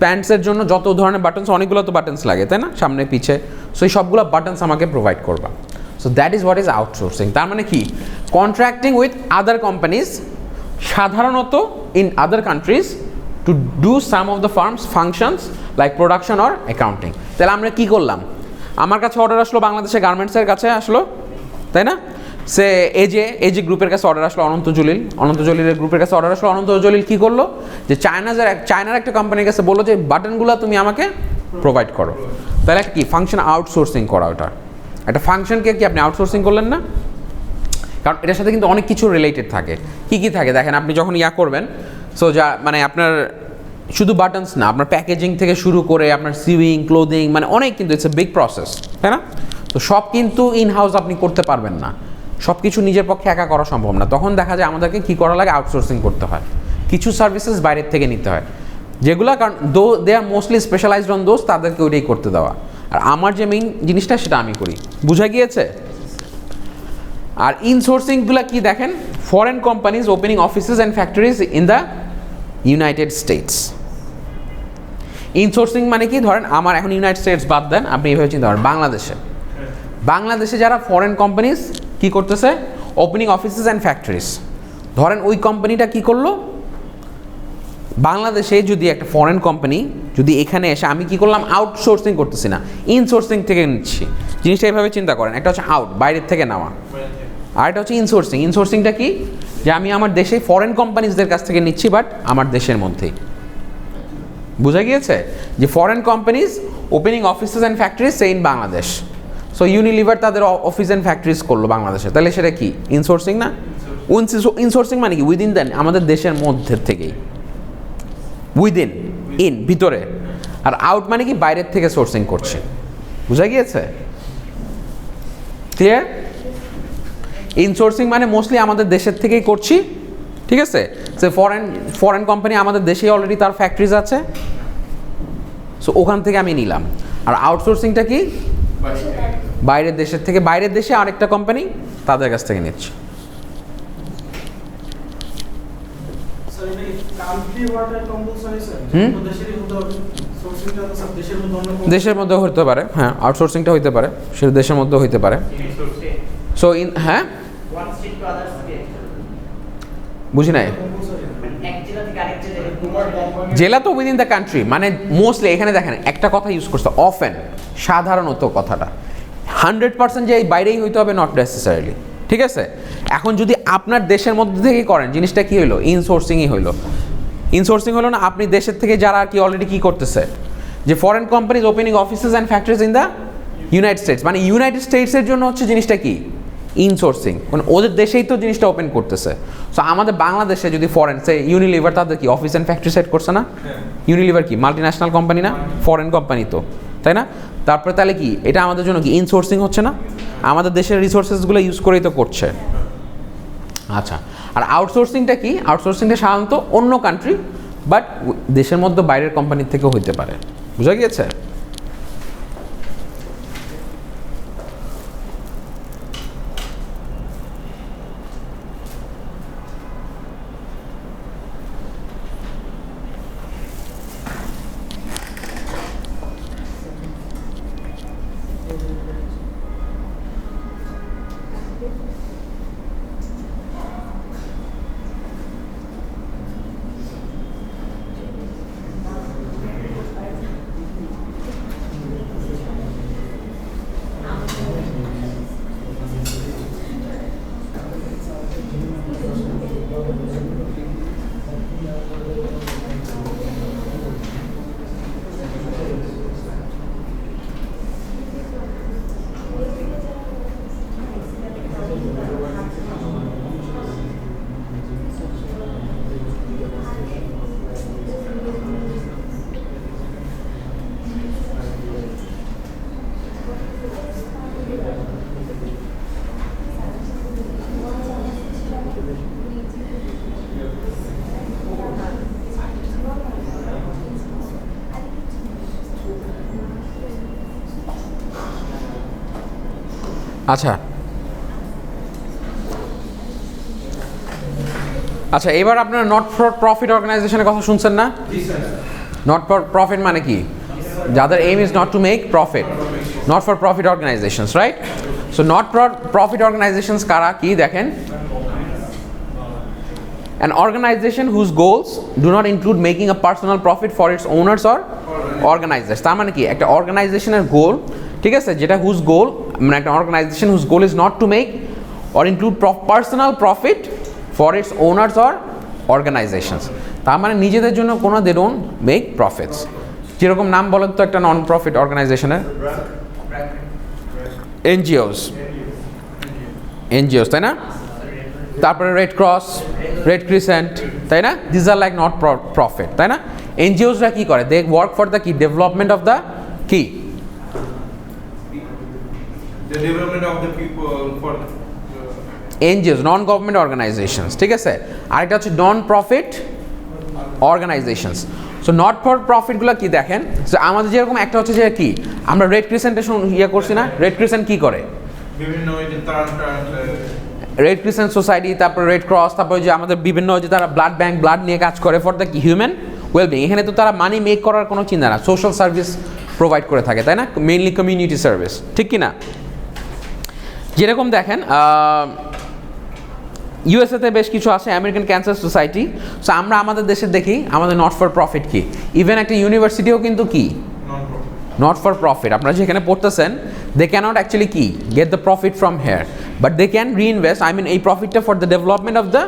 প্যান্টসের জন্য যত ধরনের বাটনস, অনেকগুলো তো বাটনস লাগে তাই না সামনে পিছে, সো এই সবগুলো বাটনস আমাকে প্রোভাইড করবা। So that is what is outsourcing. তার মানে কি কন্ট্রাক্টিং উইথ আদার কোম্পানিজ, সাধারণত in other countries to do some of the firm's functions like production or accounting. তাহলে আমরা কি করলাম, আমার কাছে অর্ডার আসলো, বাংলাদেশের গার্মেন্টসের কাছে আসলো তাই না, সে এজে গ্রুপের কাছে অর্ডার আসলো, অনন্ত জলিলের গ্রুপের কাছে অর্ডার আসলো। অনন্ত জলিল কী করলো যে চায়নার একটা কোম্পানির কাছে বললো যে বাটনগুলো তুমি আমাকে প্রোভাইড করো। তাহলে একটা কি ফাংশন আউটসোর্সিং করা, ওটা একটা ফাংশনকে কি আপনি আউটসোর্সিং করলেন না? কারণ এটার সাথে কিন্তু অনেক কিছু রিলেটেড থাকে। কি থাকে দেখেন, আপনি যখন করবেন, সো যা মানে আপনার শুধু বাটনস না, আপনার প্যাকেজিং থেকে শুরু করে আপনার সিউইং, ক্লোদিং, মানে অনেক কিন্তু ইটস এ বিগ প্রসেস তাই না। তো সব কিন্তু ইন হাউস আপনি করতে পারবেন না, সব কিছু নিজের পক্ষে একা করা সম্ভব না। তখন দেখা যায় আমাদেরকে কী করা লাগে, আউটসোর্সিং করতে হয়, কিছু সার্ভিসেস বাইরের থেকে নিতে হয় যেগুলো, কারণ দে আর মোস্টলি স্পেশালাইজড অন দোজ, তাদেরকে ওইটাই করতে দেওয়া। আর আমার যে মেইন জিনিসটা সেটা আমি করি, বুঝা গিয়েছে। আর ইনসোর্সিংগুলো কি দেখেন, foreign companies opening offices and factories in the United States. Insourcing মানে কি, ধরেন আমার এখন ইউনাইটেড স্টেটস বাদ দেন, আপনি এইভাবে চিন্তা করেন বাংলাদেশে যারা ফরেন কোম্পানিজ কি করতেছে, ওপেনিং অফিসেস অ্যান্ড ফ্যাক্টরিজ, ধরেন ওই কোম্পানিটা কি করলো, বাংলাদেশে যদি একটা ফরেন কোম্পানি যদি এখানে এসে, আমি কি করলাম আউটসোর্সিং করতেছি না, ইনসোর্সিং থেকে নিচ্ছি। জিনিসটা এইভাবে চিন্তা করেন, একটা হচ্ছে আউট, বাইরের থেকে নেওয়া, আর একটা হচ্ছে ইনসোর্সিং। ইনসোর্সিংটা কি, যে আমি আমার দেশে ফরেন কোম্পানিজদের কাছ থেকে নিচ্ছি, বাট আমার দেশের মধ্যেই। বুঝা গিয়েছে যে foreign companies opening offices and factories say in Bangladesh. So Unilever তাদের অফিস অ্যান্ড ফ্যাক্টরিজ করলো বাংলাদেশে, তাহলে সেটা কি ইনসোর্সিং না? ইনসোর্সিং মানে কি উইদিন দেন, আমাদের দেশের মধ্যে থেকেই, উইদিন ইন ভিতরে। আর আউট মানে কি বাইরের থেকে সোর্সিং করছে। বুঝা গিয়েছে, ক্লিয়ার? ইনসোর্সিং মানে মোস্টলি আমাদের দেশের থেকেই করছি, ঠিক আছে। সে ফরেন কোম্পানি আমাদের দেশেই অলরেডি তার ফ্যাক্টরিজ আছে, সো ওখান থেকে আমি নিলাম। আর আউটসোর্সিংটা কি, বাইরের দেশের থেকে, বাইরের দেশে আরেকটা কোম্পানি তাদের কাছ থেকে নিচ্ছে। দেশের মধ্যে হতে পারে, হ্যাঁ আউটসোর্সিংটা হইতে পারে, সেটা দেশের মধ্যে হইতে পারে। সো হ্যাঁ বুঝি নাই, জেলা তো উইদিন দ্য কান্ট্রি, মানে মোস্টলি এখানে দেখেন একটা কথা ইউজ করছে অফেন, সাধারণত কথাটা 100% যে এই বাইরেই হইতে হবে নট নেসেসারিলি, ঠিক আছে। এখন যদি আপনার দেশের মধ্যে থেকেই করেন, জিনিসটা কি হইলো, ইনসোর্সিংই হইলো। ইনসোর্সিং হলো না, আপনি দেশের থেকে যারা আর কি অলরেডি কি করতেছে, যে foreign companies opening offices and factories in the United states, মানে ইউনাইটেড স্টেটসের জন্য হচ্ছে জিনিসটা কি ইনসোর্সিং, মানে ওদের দেশেই তো জিনিসটা ওপেন করতেছে। সো আমাদের বাংলাদেশে যদি ফরেন সে ইউনিলিভার তাদের কি অফিস অ্যান্ড ফ্যাক্টরি সেট করছে না, ইউনিলিভার কি মাল্টি ন্যাশনাল কোম্পানি না, ফরেন কোম্পানি তো, তাই না। তারপরে তাহলে কি এটা আমাদের জন্য কি ইনসোর্সিং হচ্ছে না, আমাদের দেশের রিসোর্সেসগুলো ইউজ করেই তো করছে। আচ্ছা, আর আউটসোর্সিংটা কি, আউটসোর্সিংটা সাধারণত অন্য কান্ট্রি, বাট দেশের মধ্যে বাইরের কোম্পানির থেকেও হইতে পারে। বুঝা গিয়েছে? আচ্ছা আচ্ছা, এবার আপনারা নট ফর প্রফিট অর্গানাইজেশনের কথা শুনছেন না? নট ফর প্রফিট মানে কি? যাদের aim is not to make profit, not for profit organizations, right? So not for profit organizations কারা কি দেখেন? An organization whose goals do not include making a personal profit for its owners or organizers. তার মানে কি? একটা অর্গানাইজেশনের গোল, ঠিক আছে, যেটা হুজ গোল, মানে একটা organization whose goal is not to make or include personal profit for its owners or organizations. তার মানে নিজেদের জন্য কোনো they don't make profits. যেরকম নাম বলেন তো একটা নন প্রফিট অর্গানাইজেশনের? এনজিওস, তাই না? তারপরে রেড ক্রস, রেড ক্রিসেন্ট, তাই না? This are like not profit, তাই না? এনজিওসরা কি করে? দে ওয়ার্ক ফর দ্য কি ডেভেলপমেন্ট অফ দ্য কি development of the people for NGOs, non government organizations, ঠিক আছে? আরেকটা হচ্ছে non profit organizations. So not for প্রফিটগুলো কি দেখেন? সো আমাদের যেরকম একটা হচ্ছে যে কি আমরা রেড ক্রিসেন্টেশন ইয়ে করছি না? রেড ক্রিসেন্ট কি করে? বিভিন্ন ওই যে রেড ক্রিসেন্ট সোসাইটি, তারপর রেড ক্রস, তারপর যে আমাদের বিভিন্ন যে তারা ব্লাড ব্যাংক, ব্লাড নিয়ে কাজ করে ফর দ্য হিউম্যান ওয়েলবিং। এখানে তো তারা মানি মেক করার কোনো চিন্তা না, সোশ্যাল সার্ভিস প্রোভাইড করে থাকে, তাই না? মেইনলি কমিউনিটি সার্ভিস, ঠিক কি না? যেরকম দেখেন ইউএসএতে বেশ কিছু আছে, আমেরিকান ক্যান্সার সোসাইটি। সো আমরা আমাদের দেশে দেখি আমাদের নট ফর প্রফিট কি, ইভেন একটা ইউনিভার্সিটিও কিন্তু কি নট ফর প্রফিট। আপনারা যেখানে পড়তেছেন দে ক্যানট অ্যাকচুয়ালি কি get the profit from here, but they can reinvest, I mean এই প্রফিটটা for the development of the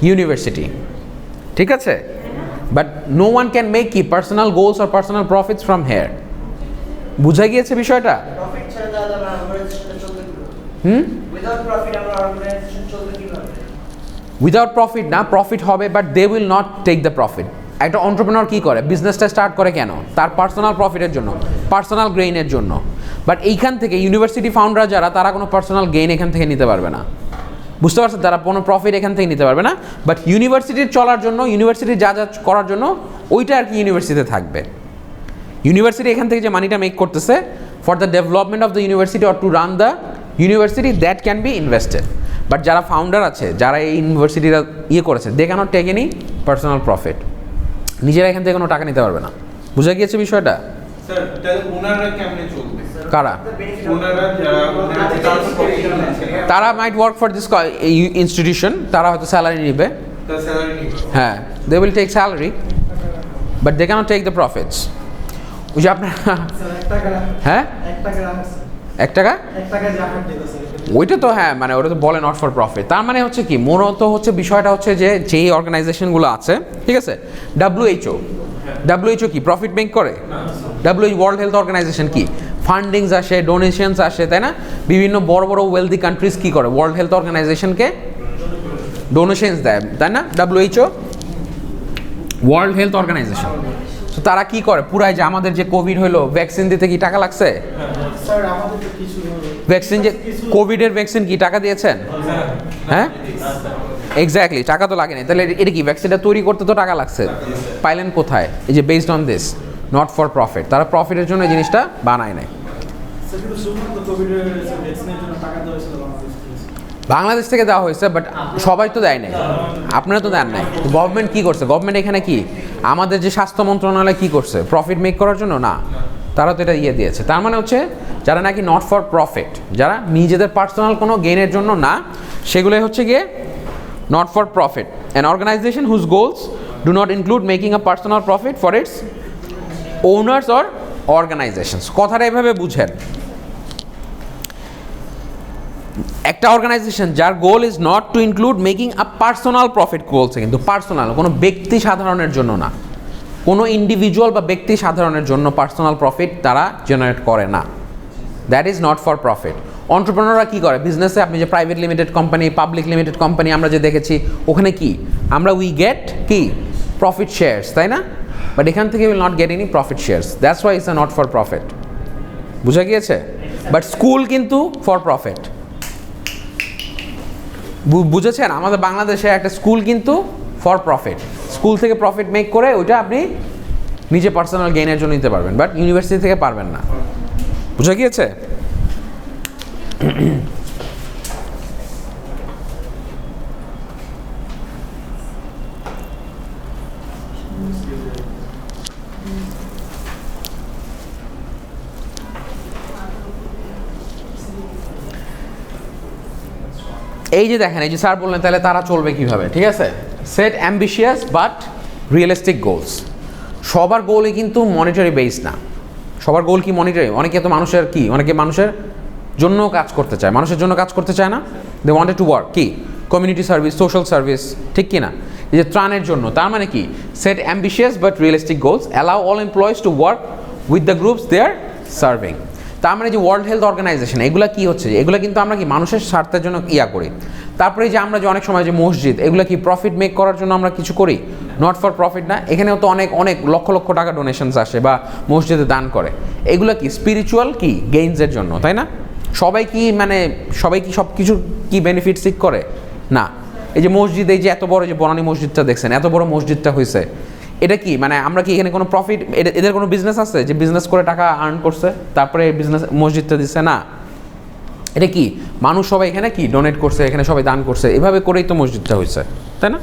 university, ঠিক আছে? But no one can make কি personal goals or personal profits from here. বুঝা গিয়েছে বিষয়টা? Without profit না, profit হবে but they will not take the profit. একটা এন্টারপ্রেনার কি করে? বিজনেসটা স্টার্ট করে কেন? তার পার্সোনাল প্রফিটের জন্য, পার্সোনাল গেইনের জন্য। বাট এইখান থেকে ইউনিভার্সিটি ফাউন্ডার যারা, তারা কোনো পার্সোনাল গেইন এখান থেকে নিতে পারবে না, বুঝতে পারছেন? তারা কোনো প্রফিট এখান থেকে নিতে পারবে না। বাট ইউনিভার্সিটির চলার জন্য, ইউনিভার্সিটির যা যা করার জন্য ওইটা আর কি ইউনিভার্সিটিতে থাকবে। ইউনিভার্সিটি এখান থেকে যে মানিটা মেক করতেছে for the development of the university or to run the university, that can be invested. But যারা ফাউন্ডার আছে, যারা এই ইউনিভার্সিটিটা ইয়ে করেছে, they cannot take any personal profit, নিজেরা এখান থেকে কোনো টাকা নিতে পারবে না। বুঝা গিয়েছে বিষয়টা? স্যার তাহলে ওনারা কেমনে চলবে? কারা? ওনারা যারা তারা might work for this institution, তারা হয়তো স্যালারি নেবে, তার স্যালারি নিবে, হ্যাঁ, they will take salary but they cannot take the profits. ওই যে আপনার হ্যাঁ 1 টাকা ওইটা তো হ্যাঁ, মানে ওটা তো বলে নট ফর প্রফিট। তার মানে হচ্ছে কি, মূলত হচ্ছে বিষয়টা হচ্ছে যে যেই অর্গানাইজেশনগুলো আছে, ঠিক আছে, ডাব্লিউএইচও কি প্রফিট মেক করে? ডাব্লিউএইচ ওয়ার্ল্ড হেলথ অর্গানাইজেশন কি ফান্ডিংস আসে, ডোনেশনস আসে, তাই না? বিভিন্ন বড় বড় ওয়েলদি কান্ট্রিজ কি করে? ওয়ার্ল্ড হেলথ অর্গানাইজেশনকে ডোনেশনস দেয়, তাই না? WHO world health organization. তো তারা কি করে? পুরাই যে আমাদের যে কোভিড হলো, ভ্যাকসিন দিতে কি টাকা লাগছে? ভ্যাকসিন যে কোভিডের ভ্যাকসিন কি টাকা দিয়েছেন? হ্যাঁ, এক্স্যাক্টলি, টাকা তো লাগেনি। তাহলে এটা কি ভ্যাকসিনটা তৈরি করতে তো টাকা লাগছে, পাইলেন কোথায়? এই যে based on this not for profit, তারা প্রফিটের জন্য এই জিনিসটা বানায় নাই। বাংলাদেশ থেকে দেওয়া হয়েছে, বাট সবাই তো দেয় নাই, আপনারা তো দেন নাই। গভর্নমেন্ট কি করছে? গভর্নমেন্ট এখানে কি আমাদের যে স্বাস্থ্য মন্ত্রণালয় কি করছে? প্রফিট মেক করার জন্য না, তারা তো এটা ইয়ে দিয়েছে। তার মানে হচ্ছে যারা নাকি নট ফর প্রফিট, যারা নিজেদের পার্সোনাল কোনো গেইনের জন্য না, সেগুলোই হচ্ছে গিয়ে not for profit. An organization whose goals do not include making a personal profit for its owners or organizations. কথাটা এভাবে বুঝেন, একটা অর্গানাইজেশন যার goal is not to include making a personal profit, বলছে কিন্তু পার্সোনাল, কোনো ব্যক্তি সাধারণের জন্য না, কোনো ইন্ডিভিজুয়াল বা ব্যক্তি সাধারণের জন্য পার্সোনাল প্রফিট তারা জেনারেট করে না, that is not for profit. এন্টারপ্রেনাররা কি করে? বিজনেসে আপনি যে private limited company, public limited company আমরা যে দেখেছি, ওখানে কি আমরা উই গেট কি প্রফিট শেয়ারস, তাই না? বাট এখান থেকে will not get any profit shares, that's why it's a not for profit. বুঝা গিয়েছে? বাট স্কুল কিন্তু ফর প্রফিট, বুঝেছেন? আমাদের বাংলাদেশে একটা স্কুল কিন্তু ফর প্রফিট, স্কুল থেকে প্রফিট মেক করে ওইটা আপনি নিজে পার্সোনাল গেইনের জন্য নিতে পারবেন, বাট ইউনিভার্সিটি থেকে পারবেন না। বুঝা গিয়েছে? এই যে দেখেন, এই যে স্যার বললেন তাহলে তারা চলবে কিভাবে, ঠিক আছে? Set ambitious but realistic goals. সবার গোলই কিন্তু মনিটারি বেস না। সবার গোল কি মনিটারি? অনেকে তো মানুষের কি, অনেকে মানুষের জন্য কাজ করতে চায়, মানুষের জন্য কাজ করতে চায় না। দে ওয়ান্টেড টু ওয়ার্ক কি কমিউনিটি সার্ভিস, সোশ্যাল সার্ভিস, ঠিক কি না? এই যে ত্রাণের জন্য, তার মানে কি set ambitious but realistic goals, allow all employees to work with the groups they are serving. তার মানে যে ওয়ার্ল্ড হেলথ অর্গানাইজেশন, এগুলো কি হচ্ছে, এগুলো কিন্তু আমরা কি মানুষের স্বার্থের জন্য ইয়া করি। তারপরে যে আমরা যে অনেক সময় যে মসজিদ, এগুলো কি প্রফিট মেক করার জন্য আমরা কিছু করি? নট ফর প্রফিট না। এখানেও তো অনেক অনেক লক্ষ লক্ষ টাকা ডোনেশনস আসে বা মসজিদে দান করে। এগুলো কি স্পিরিচুয়াল কি গেইনসের জন্য, তাই না? সবাই কি মানে সবাই কি সব কিছু কি বেনিফিট সিক করে না। এই যে মসজিদ, এই যে এত বড় যে বনানী মসজিদটা দেখছেন, এত বড় মসজিদটা হয়েছে, এটা কি মানে আমরা কি এখানে কোনো প্রফিট, এদের কোনো বিজনেস আছে যে বিজনেস করে টাকা আর্ন করছে তারপরে বিজনেস মসজিদটা দিচ্ছে না? এটা কি মানুষ সবাই এখানে কি ডোনেট করছে, এখানে সবাই দান করছে, এভাবে করেই তো মসজিদটা হয়েছে, তাই না?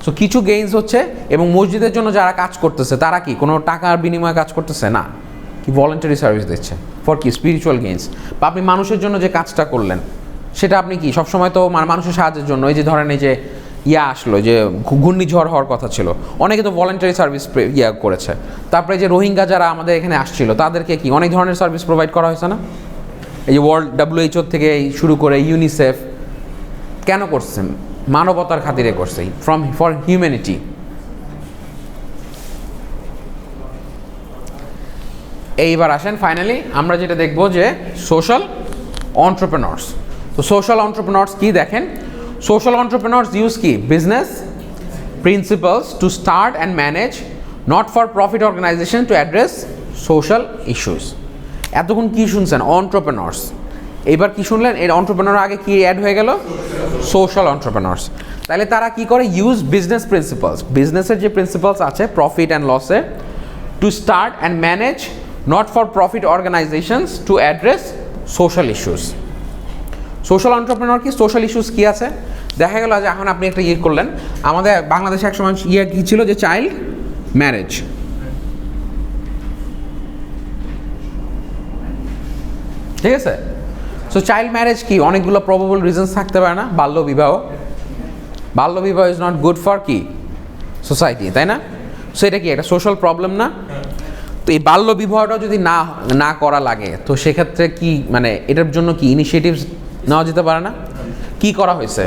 সো কিছু গেইনস হচ্ছে, এবং মসজিদের জন্য যারা কাজ করতেছে তারা কি কোনো টাকার বিনিময়ে কাজ করতেছে না, কি ভলেন্টারি সার্ভিস দিচ্ছে ফর কি স্পিরিচুয়াল গেইনস। বা আপনি মানুষের জন্য যে কাজটা করলেন সেটা আপনি কি সবসময় তো মানুষের সাহায্যের জন্য, এই যে ধরেন এই যে ইয়া আসলো যে ঘূর্ণিঝড় হওয়ার কথা ছিল, অনেকে তো ভলেন্টারি সার্ভিস ইয়া করেছে। তারপরে যে রোহিঙ্গা যারা আমাদের এখানে আসছিল তাদেরকে কি অনেক ধরনের সার্ভিস প্রোভাইড করা হয়েছে না? এই যে ওয়ার্ল্ড WHO থেকে শুরু করে ইউনিসেফ কেন করছে? মানবতার খাতিরে করছে, ফর হিউম্যানিটি। এইবার আসেন ফাইনালি আমরা যেটা দেখব যে সোশ্যাল অন্টারপ্রেনার্স। তো সোশ্যাল অন্টারপ্রেনার্স কি দেখেন, সোশ্যাল অন্টারপ্রেনার্স ইউজ কি business principles to start and manage not for profit organization to address social issues. এতক্ষণ কি শুনছেন? অন্টারপ্রেনার্স। এইবার কি শুনলেন? এর অন্টারপ্রেনার আগে কি অ্যাড হয়ে গেল? Social entrepreneurs. তাহলে তারা কি করে? ইউজ বিজনেস প্রিন্সিপালস, বিজনেসের যে প্রিন্সিপালস আছে প্রফিট অ্যান্ড লসের, to start and manage not for profit organizations to address social issues. Social entrepreneur কি, সোশ্যাল ইস্যুস কি আছে? দেখা গেল যে এখন আপনি একটা ইয়ে করলেন, আমাদের বাংলাদেশে এক সময় ইয়ে কী ছিল যে চাইল্ড ম্যারেজ, ঠিক আছে? সো চাইল্ড ম্যারেজ কি অনেকগুলো প্রবাবল রিজনস থাকতে পারে না? বাল্যবিবাহ, বাল্যবিবাহ ইজ নট গুড ফর কি সোসাইটি, তাই না? সো এটা কি একটা সোশ্যাল প্রবলেম না? তো এই বাল্য বিবাহটা যদি না করা লাগে তো সেক্ষেত্রে কি মানে এটার জন্য কি ইনিশিয়েটিভস নেওয়া যেতে পারে না? কি করা হয়েছে?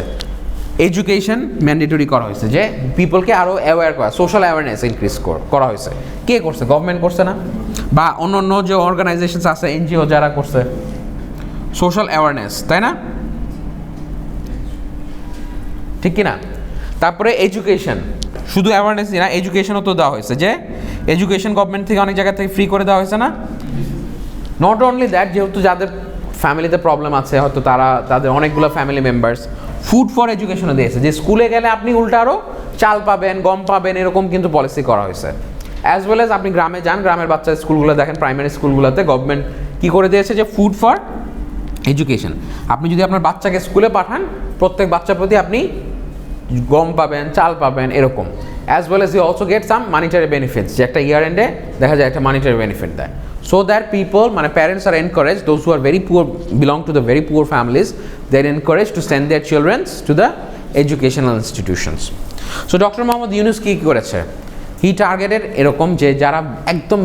এডুকেশন ম্যান্ডেটরি করা হয়েছে, যে পিপলকে আরও অ্যাওয়্যার করা, সোশ্যাল অ্যাওয়ারনেস ইনক্রিজ করা হয়েছে। কে করছে? গভর্নমেন্ট করছে না? বা অন্য অন্য যে অর্গানাইজেশনস আছে, NGO যারা করছে সোশ্যাল অ্যাওয়ারনেস, তাই না? ঠিক কি না? তারপরে এডুকেশন, শুধু অ্যাওয়ারনেসই না, এডুকেশনও তো দেওয়া হয়েছে, যে এডুকেশন গভর্নমেন্ট থেকে অনেক জায়গা থেকে ফ্রি করে দেওয়া হয়েছে না? নট অনলি দ্যাট, যেহেতু যাদের ফ্যামিলিতে প্রবলেম আছে, হয়তো তাদের অনেকগুলো ফ্যামিলি মেম্বার্স ফুড ফর এডুকেশনও দিয়েছে, যে স্কুলে গেলে আপনি উল্টা আরও চাল পাবেন, গম পাবেন, এরকম কিন্তু পলিসি করা হয়েছে। অ্যাজ ওয়েল অ্যাজ আপনি গ্রামে যান, গ্রামের বাচ্চা স্কুলগুলো দেখেন, প্রাইমারি স্কুলগুলোতে গভর্নমেন্ট কী করে দিয়েছে যে ফুড ফর এডুকেশন। আপনি যদি আপনার বাচ্চাকে স্কুলে পাঠান, প্রত্যেক বাচ্চার প্রতি আপনি গম পাবেন, চাল পাবেন, এরকম। As well as you also get some monetary benefits, যে একটা ইয়ার এন্ডে দেখা যায় একটা মানিটারি বেনিফিট দেয়। সো দ্যাট পিপল মানে parents are encourage, those who are very poor, belong to the very poor families, they are encourage to send their childrens to the educational institutions. So doctor Mohammad Yunus কী করেছে? He targeted এরকম যে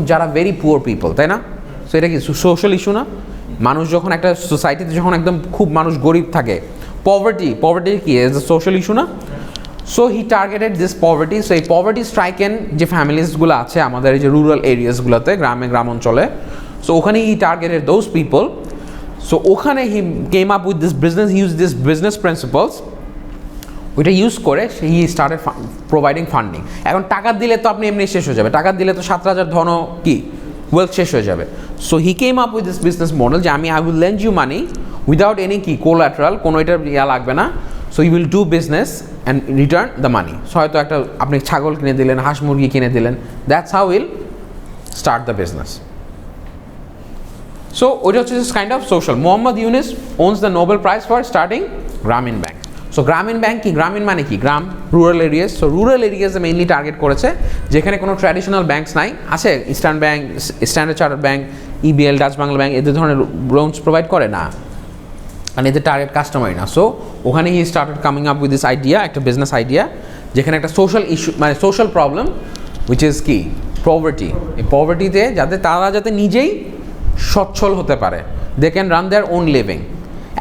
যারা very poor people, তাই না? So এটা কি social issue না? মানুষ যখন একটা সোসাইটিতে যখন একদম খুব মানুষ গরিব থাকে, পভার্টি কি এজ এ সোশ্যাল ইস্যু না? So he targeted this poverty. So এই পভার্টি স্ট্রাইকেন যে ফ্যামিলিজগুলো আছে আমাদের এই যে রুরাল এরিয়াসগুলোতে, গ্রাম অঞ্চলে, সো ওখানে he targeted those people. So ওখানে he came up with this business, use this business principles, ওইটা ইউজ করে হি স্টার্টেড প্রোভাইডিং ফান্ডিং। এখন টাকা দিলে তো আপনি এমনি শেষ হয়ে যাবে, টাকা দিলে তো 7,000 ধন কি ওয়েলথ শেষ হয়ে যাবে। So he came up with this business model যে I will lend you money without any কি কোলাটারাল, কোনো এটার ইয়া লাগবে না। So you will do business and return the money. So হয়তো একটা আপনি ছাগল কিনে দিলেন, হাঁস মুরগি কিনে দিলেন, that's how will start the business. So ওইটা হচ্ছে kind of social. Mohammad Yunus owns the Nobel prize for starting Grameen bank. So Grameen bank কি, গ্রামীণ মানে কি, গ্রাম, রুরাল এরিয়াস। সো রুরাল এরিয়াসে মেইনলি টার্গেট করেছে, যেখানে কোনো ট্র্যাডিশনাল ব্যাংকস নাই, আছে Eastern bank, Standard Chartered bank, EBL, Dutch Bangla bank, এদের ধরনের লোনস প্রোভাইড করে না, মানে এদের টার্গেট কাস্টমারই না। সো ওখানে he started coming up with this idea, একটা বিজনেস আইডিয়া, যেখানে একটা সোশ্যাল ইস্যু, মানে সোশ্যাল প্রবলেম উইচ ইজ কি, পভার্টি। এই পভার্টিতে তারা যাতে নিজেই সচ্ছল হতে পারে, they can run their own living.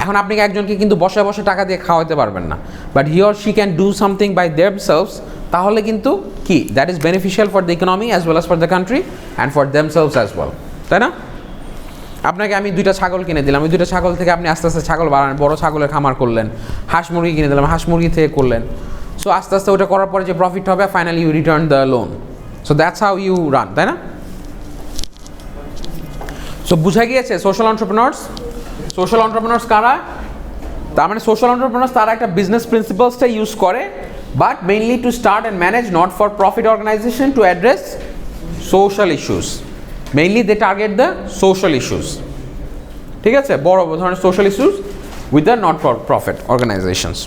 এখন আপনি একজনকে কিন্তু বসে বসে টাকা দিয়ে খাওয়াতে পারবেন না, but he or she can do something by themselves, তাহলে কিন্তু কি, that is beneficial for the economy as well as for the country and for themselves as well, তাই না? আপনাকে আমি 2টা ছাগল কিনে দিলাম, ওই 2টা ছাগল থেকে আপনি আস্তে আস্তে ছাগল বাড়ান, বড় ছাগলের খামার করলেন, হাঁস মুরগি কিনে দিলাম, হাঁস মুরগি থেকে করলেন। সো আস্তে আস্তে ওটা করার পরে যে প্রফিট হবে, finally you return the loan. So that's how you run, তাই না? সো বুঝা গিয়েছে সোশ্যাল এন্টারপ্রেনার্স। সোশ্যাল এন্টারপ্রেনার্স কারা? তার মানে সোশ্যাল এন্টারপ্রেনার্স তারা একটা বিজনেস প্রিন্সিপালসটা ইউজ করে, but mainly to start and manage not for profit organization to address social issues. Mainly they target the social issues, ঠিক আছে, বড় ধরনের social issues with the not for profit organizations.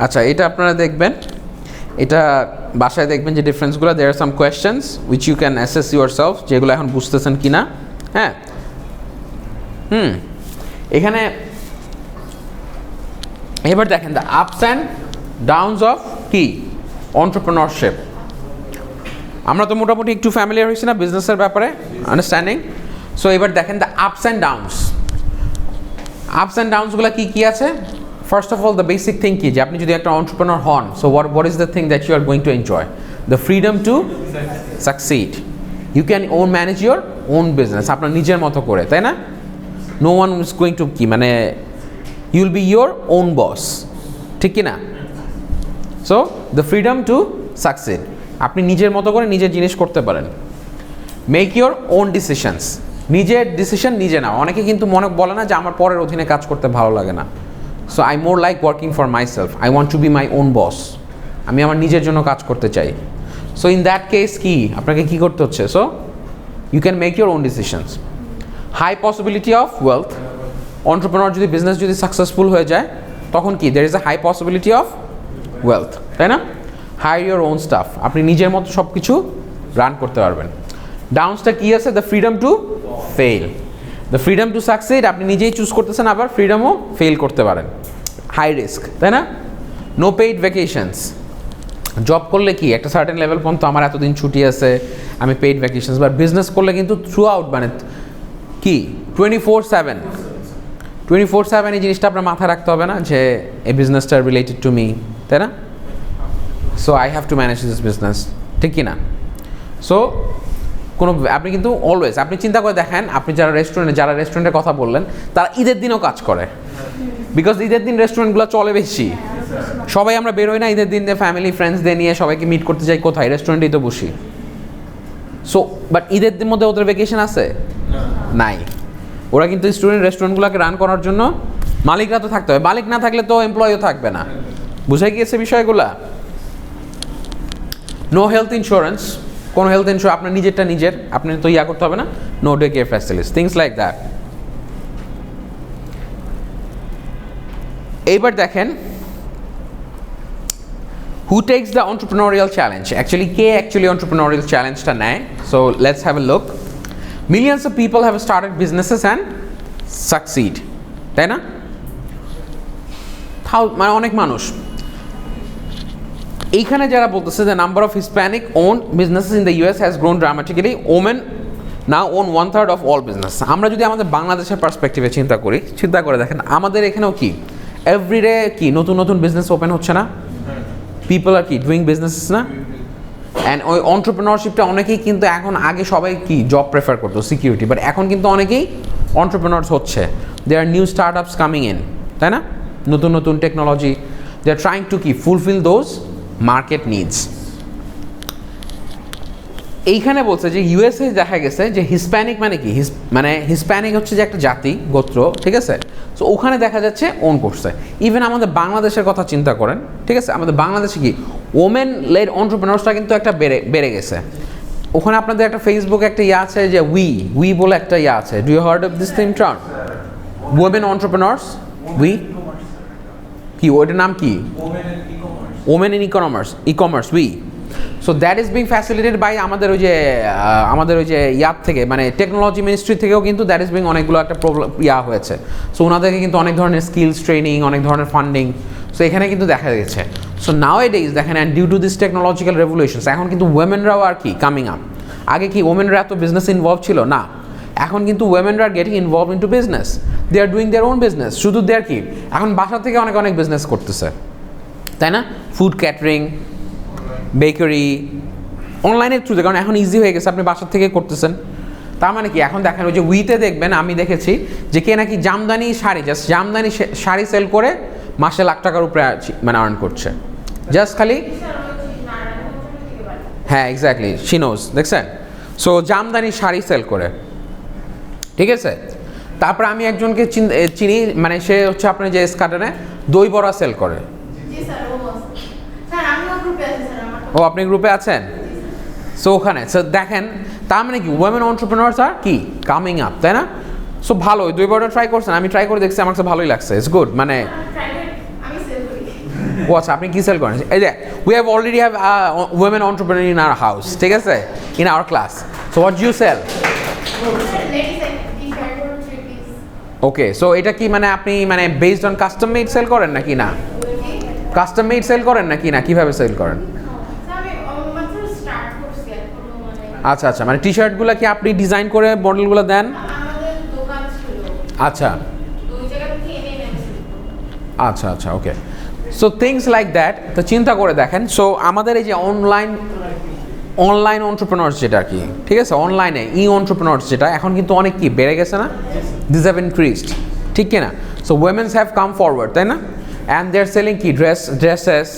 আচ্ছা, এটা আপনারা দেখবেন, এটা বাসায় দেখবেন যে ডিফারেন্সগুলো, there are some questions which you can assess yourself, যেগুলো এখন বুঝতেছেন কি না। হ্যাঁ, এখানে এবার দেখেন the ups and downs of কি, এন্টারপ্রেনারশিপ। আমরা তো মোটামুটি একটু ফ্যামিলিয়ার হয়েছি না বিজনেসের ব্যাপারে, আন্ডারস্ট্যান্ডিং। সো এবার দেখেন the ups and downs. Ups and ডাউনসগুলো কী কী আছে? First of all the basic thing কি, যে আপনি যদি একটা এন্টারপ্রেনার হন, so what is the thing that you are going to enjoy? The freedom to succeed. You can manage your own business আপনার নিজের মতো করে, তাই না? No one is going to কি, মানে you will be your own boss, ঠিক কি না? So the freedom to succeed, আপনি নিজের মতো করে নিজের জিনিস করতে পারেন। মেক ইউর ওন ডিসিশনস, নিজের ডিসিশন নিজে নাও। অনেকে কিন্তু বলে না যে আমার পরের অধীনে কাজ করতে ভালো লাগে না। So I more like working for my self, I want to B my own বস, আমি আমার নিজের জন্য কাজ করতে চাই। সো ইন দ্যাট কেস কি, আপনাকে কী করতে হচ্ছে? So you can make your own decisions. High possibility of wealth, entrepreneur যদি বিজনেস যদি সাকসেসফুল হয়ে যায়, তখন কি, there is a high possibility of wealth, তাই না? হায়ার ইউর ওন স্টাফ, আপনি নিজের মতো সব কিছু রান করতে পারবেন। ডাউনসটা কী আছে? The freedom two fail, the freedom to succeed, আপনি নিজেই চুজ করতেছেন, আবার ফ্রিডমও ফেল করতে পারেন। হাই রিস্ক, তাই না? নো পেইড ভ্যাকেশনস, জব করলে কি একটা সার্টেন লেভেল পর্যন্ত আমার এতদিন ছুটি আছে, আমি পেইড ভ্যাকেশনস, বা বিজনেস করলে কিন্তু থ্রু আউট, মানে কি 24/7 এই জিনিসটা আপনার মাথায় রাখতে হবে না যে এই বিজনেসটা রিলেটেড টু মি, তাই না? So I have to manage this business, ঠিক কি না? সো কোনো আপনি কিন্তু অলওয়েজ আপনি চিন্তা করে দেখেন, আপনি যারা রেস্টুরেন্টের কথা বললেন, তারা ঈদের দিনও কাজ করে, বিকজ ঈদের দিন রেস্টুরেন্টগুলো চলে বেশি। সবাই আমরা বেরোই না ঈদের দিন, ফ্যামিলি ফ্রেন্ডসদের নিয়ে সবাইকে মিট করতে যাই, কোথায়? রেস্টুরেন্টেই তো বসি। সো বাট ঈদের দিন মধ্যে ওদের ভ্যাকেশন আছে? নাই। ওরা কিন্তু রেস্টুরেন্টগুলোকে রান করার জন্য মালিকরা তো থাকতে হবে, মালিক না থাকলে তো এমপ্লয়িও থাকবে না। বুঝাই গিয়েছে বিষয়গুলা? নো হেলথ ইন্স্যুরেন্স, কোনো হেলথ ইন্স্যুরেন্স আপনার নিজেরটা নিজের, আপনি তো করতে হবে না। No day care facilities, things like that. এইবার দেখেন who takes the entrepreneurial challenge, কে এন্টারপ্রেনিউরিয়াল চ্যালেঞ্জটা নেয়? So let's have a look. Millions of people have started businesses and succeed, তাই না? মানে অনেক মানুষ এইখানে যারা বলতেছে যে number of Hispanic own businesses in the US has grown dramatically, women now own 1/3 of all business. আমরা যদি আমাদের বাংলাদেশের পার্সপেক্টিভে চিন্তা করে দেখেন, আমাদের এখানেও কি এভরিডে কি নতুন নতুন বিজনেস ওপেন হচ্ছে না? পিপল আর কি ডুইং বিজনেসেস না? অ্যান্ড ওই এন্টারপ্রেনারশিপটা অনেকেই কিন্তু এখন, আগে সবাই কি জব প্রেফার করতো, সিকিউরিটি, বাট এখন কিন্তু অনেকেই এন্টারপ্রেনার্স হচ্ছে। They are new start ups coming in, তাই না? নতুন নতুন technology, they are trying to কি ফুলফিল দোজ মার্কেট নিডস। এইখানে বলছে যে ইউএসএ দেখা গেছে যে হিসপ্যানিক মানে কি, মানে হিসপ্যানিক হচ্ছে যে একটা জাতি, গোত্র, ঠিক আছে? সো ওখানে দেখা যাচ্ছে ওন করছে। ইভেন আমাদের বাংলাদেশের কথা চিন্তা করেন, ঠিক আছে? আমাদের বাংলাদেশে কি ওমেন লেড এন্টারপ্রেনার্সটা কিন্তু একটা বেড়ে গেছে। ওখানে আপনাদের একটা ফেসবুক একটা ইয়ে আছে যে উই বলে একটা ইয়ে আছে, do you heard of this thing term women entrepreneurs? We কি ওইটার নাম কি? Women in e-commerce we. So that is being facilitated by আমাদের ওই যে ইয়ার থেকে, মানে টেকনোলজি মিনিস্ট্রি থেকেও কিন্তু দ্যাট ইজ বিং অনেকগুলো একটা ইয়া হয়েছে। সো ওনাদেরকে কিন্তু অনেক ধরনের স্কিলস ট্রেনিং, অনেক ধরনের ফান্ডিং, সো এখানে কিন্তু দেখা গেছে। সো নাও এ ডেজ দেখেন, and due to this technological revolutions এখন কিন্তু ওমেনরাও আর কি কামিং আপ। আগে কি ওমেনরা এত বিজনেস ইনভলভ ছিল না, এখন কিন্তু ওমেনরা আর getting involved into business, they are doing their own business. শুধু দেয়ার কি এখন বাসা থেকে অনেক বিজনেস করতেছে, তাই না? ফুড ক্যাটারিং, বেকারি, অনলাইনের থ্রুতে, কারণ এখন ইজি হয়ে গেছে, আপনি বাসার থেকে করতেছেন। তার মানে কি এখন দেখেন ওই যে উইতে দেখবেন, আমি দেখেছি যে কে নাকি জামদানি শাড়ি, জাস্ট জামদানি শাড়ি সেল করে মাসে লাখ টাকার উপরে মানে আর্ন করছে, জাস্ট খালি। হ্যাঁ এক্স্যাক্টলি, শি নোজ, দেখছেন? সো জামদানি শাড়ি সেল করে, ঠিক আছে। তারপরে আমি একজনকে চিনি, মানে সে হচ্ছে আপনার যে স্কার্টনে দই বড়া সেল করে। ও আপনি গ্রুপে আছেন? সো ওখানে সো দেখেন, তার মানে কি ওমেন অন্টারপ্রেনার্স আর কি কামিং আপ, তাই না? সো ভালো, দই বড়া ট্রাই করছেন? আমি ট্রাই করে দেখছি, আমার কাছে ভালোই লাগছে, ইটস গুড। মানে ও আচ্ছা, আপনি কি সেল করেন? এই যে we have already have women entrepreneur in our house, ঠিক আছে, in our class. So what you sell? Okay, so এটা কি মানে আপনি মানে based on custom made sell করেন নাকি না? কাস্টম মেড সেল করেন নাকি না, কিভাবে সেল করেন? আচ্ছা আচ্ছা, মানে টি শার্টগুলো কি আপনি ডিজাইন করে মডেলগুলো দেন? আচ্ছা আচ্ছা আচ্ছা, ওকে। সো থিংস লাইক দ্যাট, তো চিন্তা করে দেখেন। সো আমাদের এই যে অনলাইন অন্টারপ্রেনার্স যেটা আর কি, ঠিক আছে, অনলাইনে অন্টারপ্রেনার্স যেটা এখন কিন্তু অনেক কি বেড়ে গেছে না, দিস হ্যাভ ইনক্রিজড, ঠিক কিনা? So womens have come forward, তাই না? অ্যান্ড দে আর সেলিং কি ড্রেসেস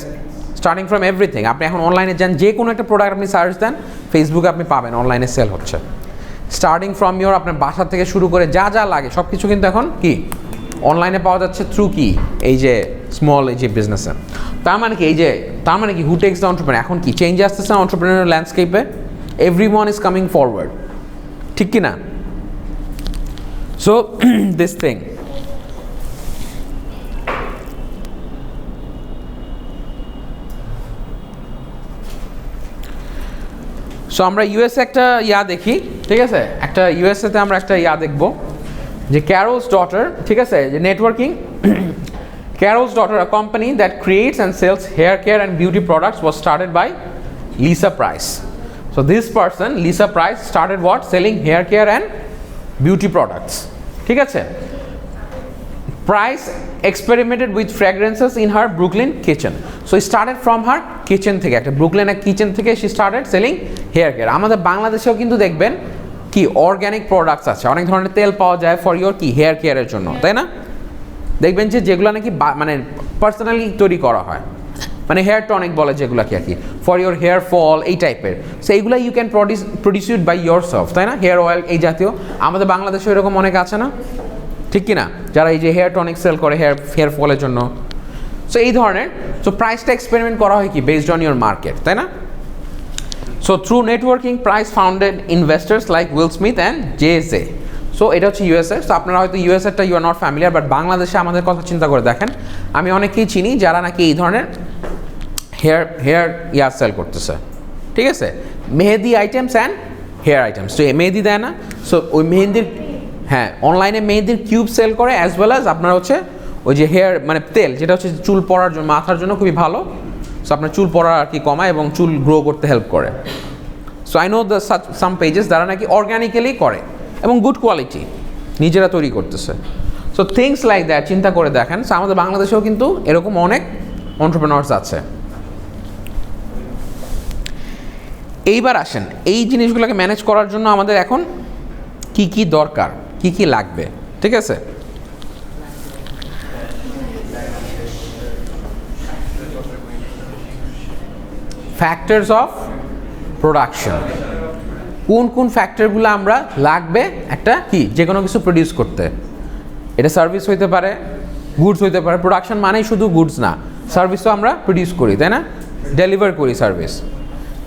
স্টার্টিং ফ্রম এভরিথিং। আপনি এখন অনলাইনে যান, যে কোনো একটা প্রোডাক্ট আপনি সার্চ দেন ফেসবুকে, আপনি পাবেন অনলাইনে সেল হচ্ছে। স্টার্টিং ফ্রম ইয়োর আপনার বাসা থেকে শুরু করে যা লাগে সব কিছু কিন্তু এখন কি অনলাইনে পাওয়া যাচ্ছে থ্রু কি এই যে স্মল এই যে বিজনেসে। তার মানে কি হু টেক্স দ্য অন্টারপ্রেনার? এখন কি চেঞ্জ আসতেছে অন্টারপ্রেনার ল্যান্ডস্কেপে, এভরিওয়ান ইজ কামিং ফরওয়ার্ড, ঠিক কি না? সো দিস থিং, সো আমরা ইউএসএ একটা দেখি, ঠিক আছে, একটা ইউএসএতে আমরা একটা দেখবো যে ক্যারোলস ডটার, ঠিক আছে, যে networking. Carol's Daughter, a company that creates and sells hair care and beauty products, was started by Lisa Price. So this person, Lisa Price, started what? Selling hair care and beauty products. ঠিক আছে? Price experimented with fragrances in her Brooklyn kitchen. So it started from her kitchen থেকে, একটা ব্রুকলিনের kitchen থেকে she started selling hair care. আমাদের বাংলাদেশেও কিন্তু দেখবেন কি অর্গানিক প্রোডাক্টস আছে, অনেক ধরনের তেল পাওয়া যায় ফর ইয়োর কি হেয়ার কেয়ারের জন্য, তাই না? দেখবেন যে যেগুলো নাকি মানে পার্সোনালি তৈরি করা হয়, মানে হেয়ার টনিক বলে যেগুলো কি আর কি ফর ইয়োর হেয়ার ফল, এই টাইপের। সো এইগুলো you can produce it by yourself, তাই না? হেয়ার অয়েল এই জাতীয় আমাদের বাংলাদেশে এরকম অনেক আছে না, ঠিক কি না, যারা এই যে হেয়ার টনিক সেল করে হেয়ার ফলের জন্য। সো এই ধরনের, সো প্রাইসটা এক্সপেরিমেন্ট করা হয় কি বেসড অন ইয়োর মার্কেট, তাই না? So through networking price founded investors like Will Smith and Jay. So এটা হচ্ছে ইউএসএ। সো আপনারা হয়তো ইউএসএটা you are not familiar, but বাংলাদেশে আমাদের কথা চিন্তা করে দেখেন, আমি অনেকেই চিনি যারা নাকি এই ধরনের হেয়ার সেল করতেছে, ঠিক আছে, মেহেদি আইটেমস অ্যান্ড হেয়ার আইটেমস। তো মেহেদি দেয় না, সো ওই মেহেদির, হ্যাঁ, অনলাইনে মেহেদির কিউব সেল করে, অ্যাজ ওয়েল অ্যাজ আপনার হচ্ছে ওই যে হেয়ার মানে তেল, যেটা হচ্ছে চুল পড়ার জন্য, মাথার জন্য খুবই ভালো। সো আপনার চুল পড়া আর কি কমায় এবং চুল গ্রো করতে হেল্প করে। So I know the some pages যারা নাকি অর্গ্যানিক্যালি করে এবং গুড কোয়ালিটি নিজেরা তৈরি করতেছে। সো থিংস লাইক দ্যাট চিন্তা করে দেখেন। সো আমাদের বাংলাদেশেও কিন্তু এরকম অনেক এন্টারপ্রেনার্স আছে। এইবার আসেন, এই জিনিসগুলোকে ম্যানেজ করার জন্য আমাদের এখন কি কি দরকার, কি কি লাগবে, ঠিক আছে? ফ্যাক্টরস অফ প্রোডাকশন, কোন ফ্যাক্টরগুলো আমরা লাগবে একটা কি যে কোনো কিছু প্রডিউস করতে। এটা সার্ভিস হইতে পারে, গুডস হইতে পারে। প্রোডাকশন মানেই শুধু গুডস না, সার্ভিসও আমরা প্রডিউস করি, তাই না, ডেলিভার করি সার্ভিস।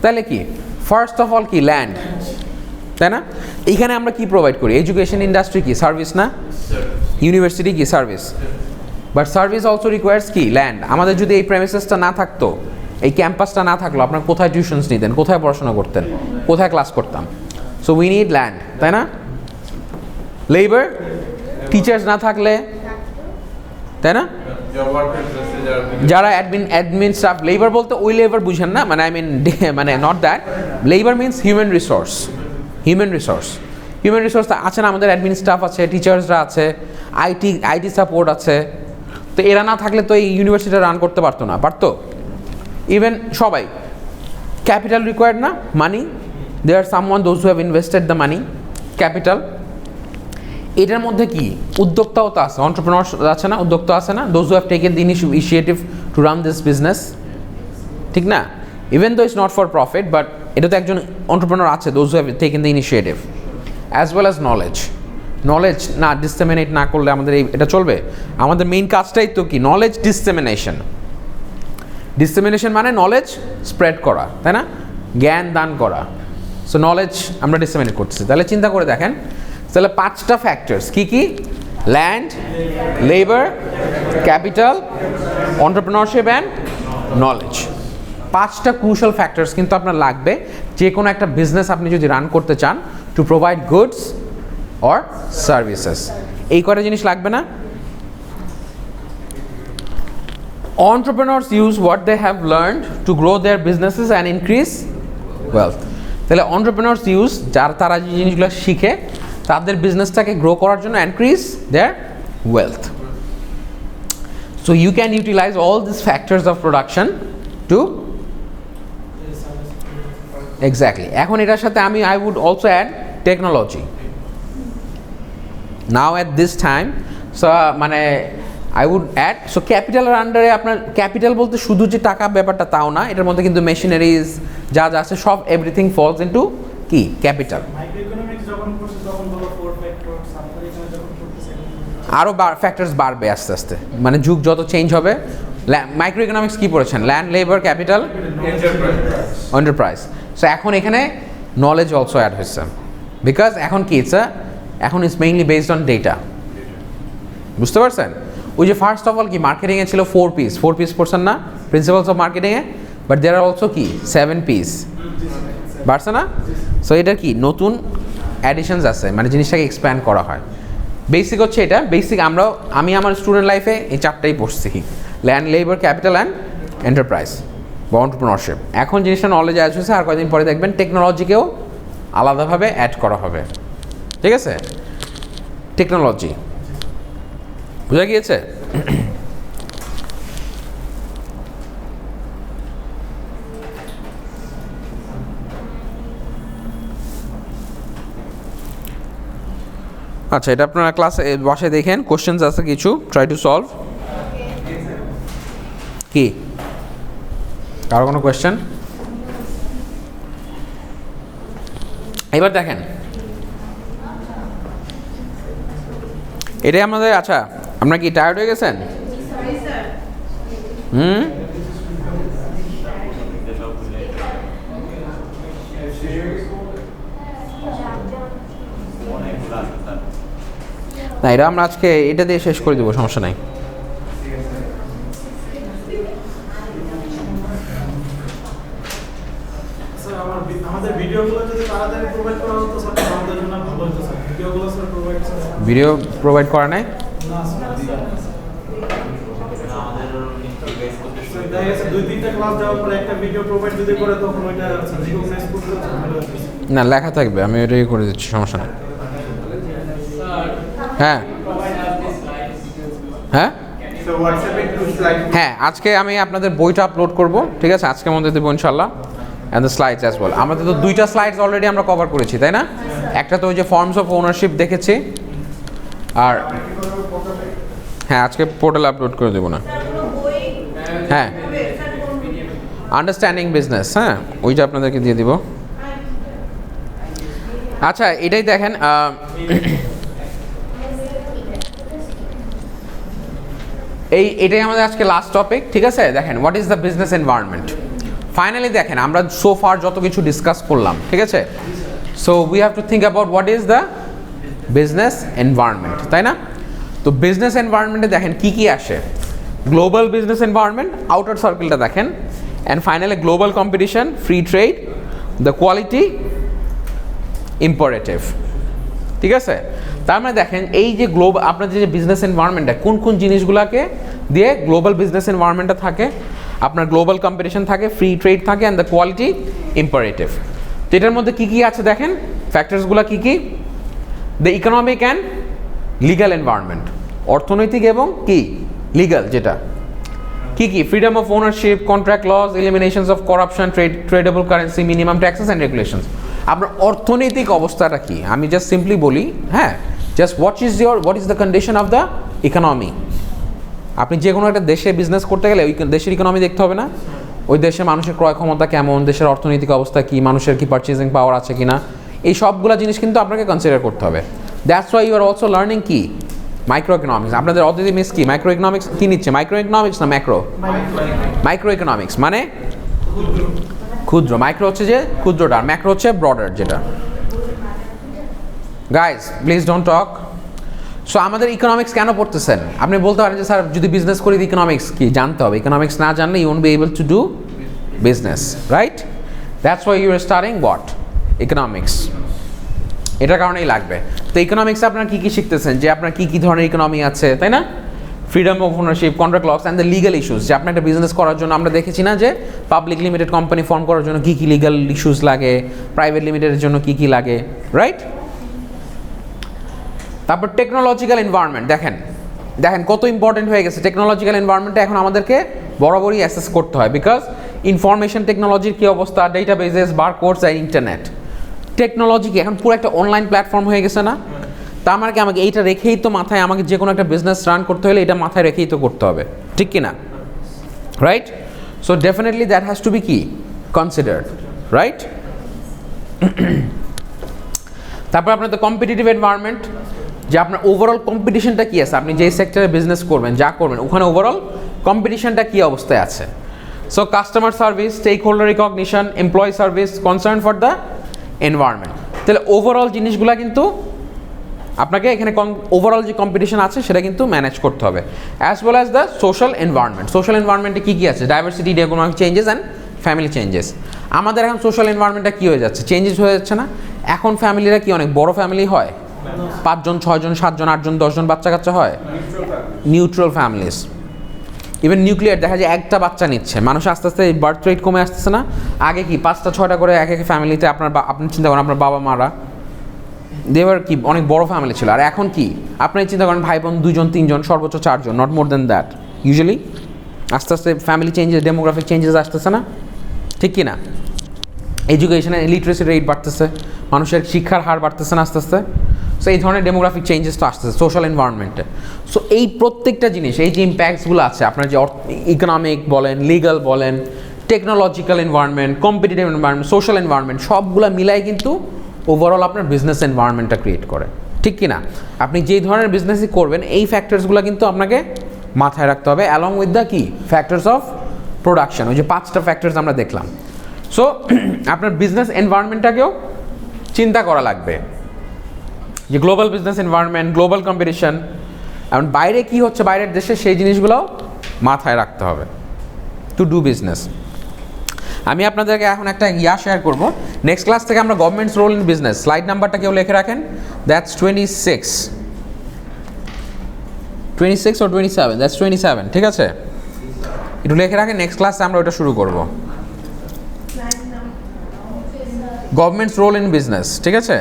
তাহলে কি ফার্স্ট অফ অল কি ল্যান্ড, তাই না? এখানে আমরা কি প্রোভাইড করি? এডুকেশন ইন্ডাস্ট্রি কি সার্ভিস না? ইউনিভার্সিটি কি service? But service also requires কি ল্যান্ড। আমাদের যদি এই প্রেমিসেসটা না থাকতো, এই ক্যাম্পাসটা না থাকলো, আপনার কোথায় টিউশনস নিতেন, কোথায় পড়াশোনা করতেন, কোথায় ক্লাস করতাম? সো উই নিড ল্যান্ড, তাই না? লেবার, টিচার্স না থাকলে, তাই না? যারা অ্যাডমিন স্টাফ, লেবার বলতে ওই লেবার বুঝেন না, মানে আই মিন মানে not that, labour means human resource. Human resource আছে না, আমাদের অ্যাডমিন স্টাফ আছে, টিচার্সরা আছে, আইটি সাপোর্ট আছে। তো এরা না থাকলে তো এই ইউনিভার্সিটি রান করতে পারতো না, পারতো? ইভেন সবাই ক্যাপিটাল রিকোয়ার্ড না, money, they are someone those who have invested the money, capital. এটার মধ্যে কি উদ্যোক্তাও তো আছে, অন্টারপ্রেনার আছে না, উদ্যোক্তা আছে না, those who have taken the initiative to run this business, ঠিক না? Even though it's not for profit, but এটা তো একজন অন্টারপ্রেনার আছে, those who have taken the initiative, as well as knowledge না ডিসেমিনেট না করলে আমাদের এটা চলবে। আমাদের মেইন কাজটাই তো কি নলেজ ডিসেমিনেশন মানে নলেজ স্প্রেড করা, তাই না? জ্ঞান দান করা। সো নলেজ আমরা ডিসেমিনেট করতেছি। তাহলে চিন্তা করে দেখেন, তাহলে 5টা ফ্যাক্টরস কি কি? Land, labour, capital, entrepreneurship and knowledge. 5টা ক্রুশাল ফ্যাক্টরস কিন্তু আপনার লাগবে যে কোনো একটা বিজনেস আপনি যদি রান করতে চান, to provide goods or services. এই কটা জিনিস লাগবে না? Entrepreneurs use what they have learned to grow their businesses and increase wealth. তাহলে entrepreneurs use তারা যে জিনিসগুলো শিখে তাদের বিজনেসটাকে গ্রো করার জন্য increase their wealth. So you can utilize all these factors of production to exactly. এখন এটার সাথে I would also add technology. Now at this time, so মানে I would add, so ক্যাপিটালের আন্ডারে আপনার ক্যাপিটাল বলতে শুধু যে টাকা ব্যাপারটা তাও না, এটার মধ্যে কিন্তু মেশিনারিজ যা যা আছে সব এভরিথিং ফলস ইনটু কি ক্যাপিটাল। আরও ফ্যাক্টরস বাড়বে আস্তে আস্তে, মানে যুগ যত চেঞ্জ হবে। মাইক্রো ইকোনমিক্স কি পড়েছেন? Land, labour, capital, enterprise. So এখন এখানে নলেজ অলসো অ্যাড হয়েছে, বিকজ এখন কি এখন it's mainly based on data. বুঝতে পারছেন? ওই যে ফার্স্ট অফ অল কি মার্কেটিংয়ে ছিল 4 পিস পড়ছেন না প্রিন্সিপালস অফ মার্কেটিংয়ে, বাট দেয়ার আর অলসো কি 7 পিস বাড়ছে না? সো এটা কি নতুন অ্যাডিশনস আছে, মানে জিনিসটাকে এক্সপ্যান্ড করা হয়। বেসিক হচ্ছে এটা, বেসিক আমি আমার স্টুডেন্ট লাইফে এই 4টাই পড়ছি, land, labour, capital and enterprise বা এন্টারপ্রেনারশিপ। এখন জিনিসটা নলেজ অ্যাড হয়েছে, আর কয়েকদিন পরে দেখবেন টেকনোলজিকেও আলাদাভাবে অ্যাড করা হবে, ঠিক আছে? টেকনোলজি বুঝা গিয়েছে? আচ্ছা, এটা আপনারা ক্লাসে বসে দেখেন, কোশ্চেন্স আছে কিছু, ট্রাই টু সলভ। কি কারো কোনো কোয়েশ্চেন? এবার দেখেন, এটাই আমাদের। আচ্ছা, আপনারা কি টায়ার্ড হয়ে গেছেন? না, এটা আমরা আজকে এটা দিয়ে শেষ করে দেবো, সমস্যা নাই। ভিডিও প্রোভাইড করা নাই? না, লেখা থাকবে, আমি এটাই করে দিচ্ছি, সমস্যা নেই। হ্যাঁ হ্যাঁ হ্যাঁ, আজকে আমি আপনাদের বইটা আপলোড করব, ঠিক আছে? আজকের মধ্যে দেবো ইনশাল্লাহ, and the slides as well. আমাদের তো 2টা স্লাইডস অলরেডি আমরা কভার করেছি, তাই না? একটা তো ওই যে ফর্মস অফ ওনারশিপ দেখেছি, আর হ্যাঁ আজকে পোর্টাল আপলোড করে দেবো না। হ্যাঁ, আন্ডারস্ট্যান্ডিং বিজনেস, হ্যাঁ ওইটা আপনাদেরকে দিয়ে দিব। আচ্ছা, এটাই দেখেন, এটাই আমাদের আজকে লাস্ট টপিক, ঠিক আছে? দেখেন, what is the business environment? Finally দেখেন আমরা সো ফার যত কিছু ডিসকাস করলাম, ঠিক আছে? So we have to think about what is the business environment, তাই না? তো বিজনেস এনভায়রনমেন্টে দেখেন কি কি আসে, গ্লোবাল বিজনেস এনভায়রনমেন্ট, আউটার সার্কেলটা দেখেন, and finally global competition, free trade, the quality imperative, ঠিক আছে? তার মানে দেখেন এই যে গ্লোবাল আপনাদের যে বিজনেস এনভায়রনমেন্টটা কোন কোন জিনিসগুলোকে দিয়ে গ্লোবাল বিজনেস এনভায়রনমেন্টটা থাকে, আপনার গ্লোবাল কম্পিটিশন থাকে, ফ্রি ট্রেড থাকে, অ্যান্ড দ্য কোয়ালিটি ইম্পারেটিভ। তো এটার মধ্যে কী কী আছে দেখেন, ফ্যাক্টরসগুলো কী কী? The economic and legal environment, অর্থনৈতিক এবং কি লিগ্যাল, যেটা কী কী? Freedom of ownership, contract laws, eliminations of corruption, tradable currency, minimum taxes and regulations. আপনার অর্থনৈতিক অবস্থাটা কি? আমি জাস্ট সিম্পলি বলি, হ্যাঁ, just what is the condition of the economy. আপনি যে কোনো একটা দেশে বিজনেস করতে গেলে ওই দেশের ইকোনমি দেখতে হবে না? ওই দেশে মানুষের ক্রয় ক্ষমতা কেমন, দেশের অর্থনৈতিক অবস্থা কি, মানুষের কি পারচেজিং পাওয়ার আছে কি না, এই সবগুলো জিনিস কিন্তু আপনাকে কনসিডার করতে হবে। That's why you are also learning কি মাইক্রো ইকোনমিক্স। আপনাদের অদ্বিতীয় মিস কি মাইক্রো ইকোনমিক্স কি নিচ্ছে? মাইক্রো ইকোনমিক্স না ম্যাক্রো? মাইক্রো ইকোনমিক্স মানে ক্ষুদ্র। মাইক্রো হচ্ছে যে ক্ষুদ্রটা, আর ম্যাক্রো হচ্ছে ব্রডার যেটা। Guys please don't talk. So আমাদের ইকোনমিক্স কেন পড়তেছেন? আপনি বলতে পারেন যে স্যার যদি বিজনেস করি ইকোনমিক্স কি জানতে হবে? ইকোনমিক্স না জানলে you won't be able to do business, right? That's why you are studying what? Economics. এটার কারণেই লাগবে। তো ইকোনমিক্সে আপনারা কী কী শিখতেছেন? যে আপনার কী কী ধরনের ইকোনমি আছে, তাই না? Freedom of ownership, contract laws and the legal issues. যে আপনার একটা বিজনেস করার জন্য আমরা দেখেছি না যে পাবলিক লিমিটেড কোম্পানি ফর্ম করার জন্য কী কী লিগাল ইস্যুস লাগে, প্রাইভেট লিমিটেডের জন্য কী কী লাগে, রাইট? তারপর টেকনোলজিক্যাল এনভায়রনমেন্ট, দেখেন কত ইম্পর্টেন্ট হয়ে গেছে। টেকনোলজিক্যাল এনভায়রনমেন্টে এখন আমাদেরকে বরাবরই অ্যাসেস করতে হয়, বিকজ ইনফরমেশন টেকনোলজির কী অবস্থা, ডেটাবেসেস, বারকোডস আর ইন্টারনেট। টেকনোলজি কি এখন পুরো একটা অনলাইন প্ল্যাটফর্ম হয়ে গেছে না? তা আমাকে এইটা রেখেই তো মাথায়, আমাকে যে কোনো একটা বিজনেস রান করতে হলে এটা মাথায় রেখেই তো করতে হবে, ঠিক কি না? Right? So definitely that has to be কি কনসিডার্ড, রাইট? তারপর আপনার তো কম্পিটিটিভ এনভায়রনমেন্ট, যে আপনার ওভারঅল কম্পিটিশনটা কী আছে, আপনি যেই সেক্টরে বিজনেস করবেন, যা করবেন, ওখানে ওভারঅল কম্পিটিশনটা কী অবস্থায় আছে। So customer service, stakeholder recognition, employee service, concern for the environment. তাহলে ওভারঅল জিনিসগুলো কিন্তু আপনাকে এখানে ওভারঅল যে কম্পিটিশন আছে সেটা কিন্তু ম্যানেজ করতে হবে, as well as the social environment. Social এনভায়রনমেন্টে কী কী আছে? Diversity, demographic changes and family changes. আমাদের এখন সোশ্যাল এনভায়রনমেন্টটা কী হয়ে যাচ্ছে? চেঞ্জেস হয়ে যাচ্ছে না? এখন ফ্যামিলিরা কি অনেক বড় ফ্যামিলি হয়? 5 জন, 6 জন, 7 জন, 8 জন, 10 জন বাচ্চা কাচ্চা হয়? Neutral families. ইভেন নিউক্লিয়ার দেখা যায় একটা বাচ্চা নিচ্ছে। মানুষ আস্তে আস্তে বার্থ রেট কমে আসতেছে না? আগে কি 5টা 6টা করে এক এক ফ্যামিলিতে আপনি চিন্তা করেন আপনার বাবা মারা দেওয়ার কি অনেক বড় ফ্যামিলি ছিল, আর এখন কি আপনি চিন্তা করেন ভাই বোন 2 জন 3 জন, সর্বোচ্চ 4 জন, not more than that usually. আস্তে আস্তে ফ্যামিলি চেঞ্জেস, ডেমোগ্রাফিক চেঞ্জেস আসতেছে না? ঠিক কি না? এডুকেশনের লিটারেসি রেট বাড়তেছে, মানুষের শিক্ষার হার বাড়তেছে না আস্তে আস্তে? সো এই ধরনের ডেমোগ্রাফিক চেঞ্জেস তো আসতেছে সোশ্যাল এনভায়রনমেন্টে। সো এই প্রত্যেকটা জিনিস, এই যে ইম্প্যাক্টসগুলো আছে আপনার, যে ইকোনমিক বলেন, লিগাল বলেন, technological environment, competitive environment, social environment, সবগুলো মিলাই কিন্তু ওভারঅল আপনার বিজনেস এনভায়রনমেন্টটা ক্রিয়েট করে, ঠিক কি না? আপনি যেই ধরনের বিজনেসই করবেন এই ফ্যাক্টরসগুলো কিন্তু আপনাকে মাথায় রাখতে হবে, অ্যালং উইথ দ্য কি ফ্যাক্টরস অফ প্রোডাকশন, ওই যে 5টা ফ্যাক্টরস আমরা দেখলাম। সো আপনার বিজনেস এনভায়রনমেন্টটাকেও চিন্তা করা লাগবে, যে global business environment, global competition, এখন বাইরে কি হচ্ছে বাইরের দেশে, সেই জিনিসগুলোও মাথায় রাখতে হবে টু ডু বিজনেস। আমি আপনাদেরকে এখন একটা শেয়ার করব। নেক্সট ক্লাস থেকে আমরা government's role in business, slide নাম্বারটা কেউ লিখে রাখেন, দ্যাটস 26 or 27, দ্যাটস 27, ঠিক আছে? একটু লিখে রাখেন, নেক্সট ক্লাসে আমরা ওটা শুরু করব, গভর্নমেন্টস রোল ইন বিজনেস, ঠিক আছে?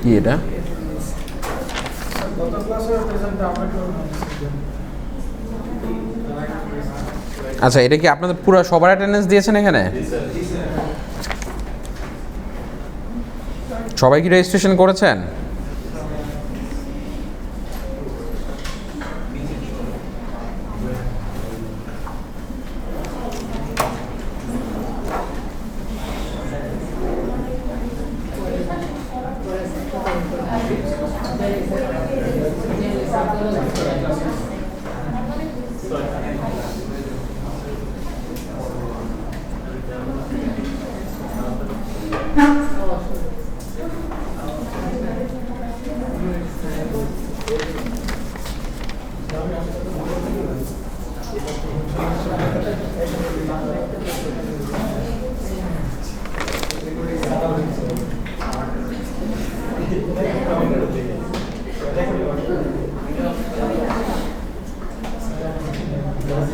কি এটা? আচ্ছা, এটা কি আপনাদের পুরো সবার অ্যাটেন্ডেন্স দিয়েছেন এখানে? সবাই কি রেজিস্ট্রেশন করেছেন?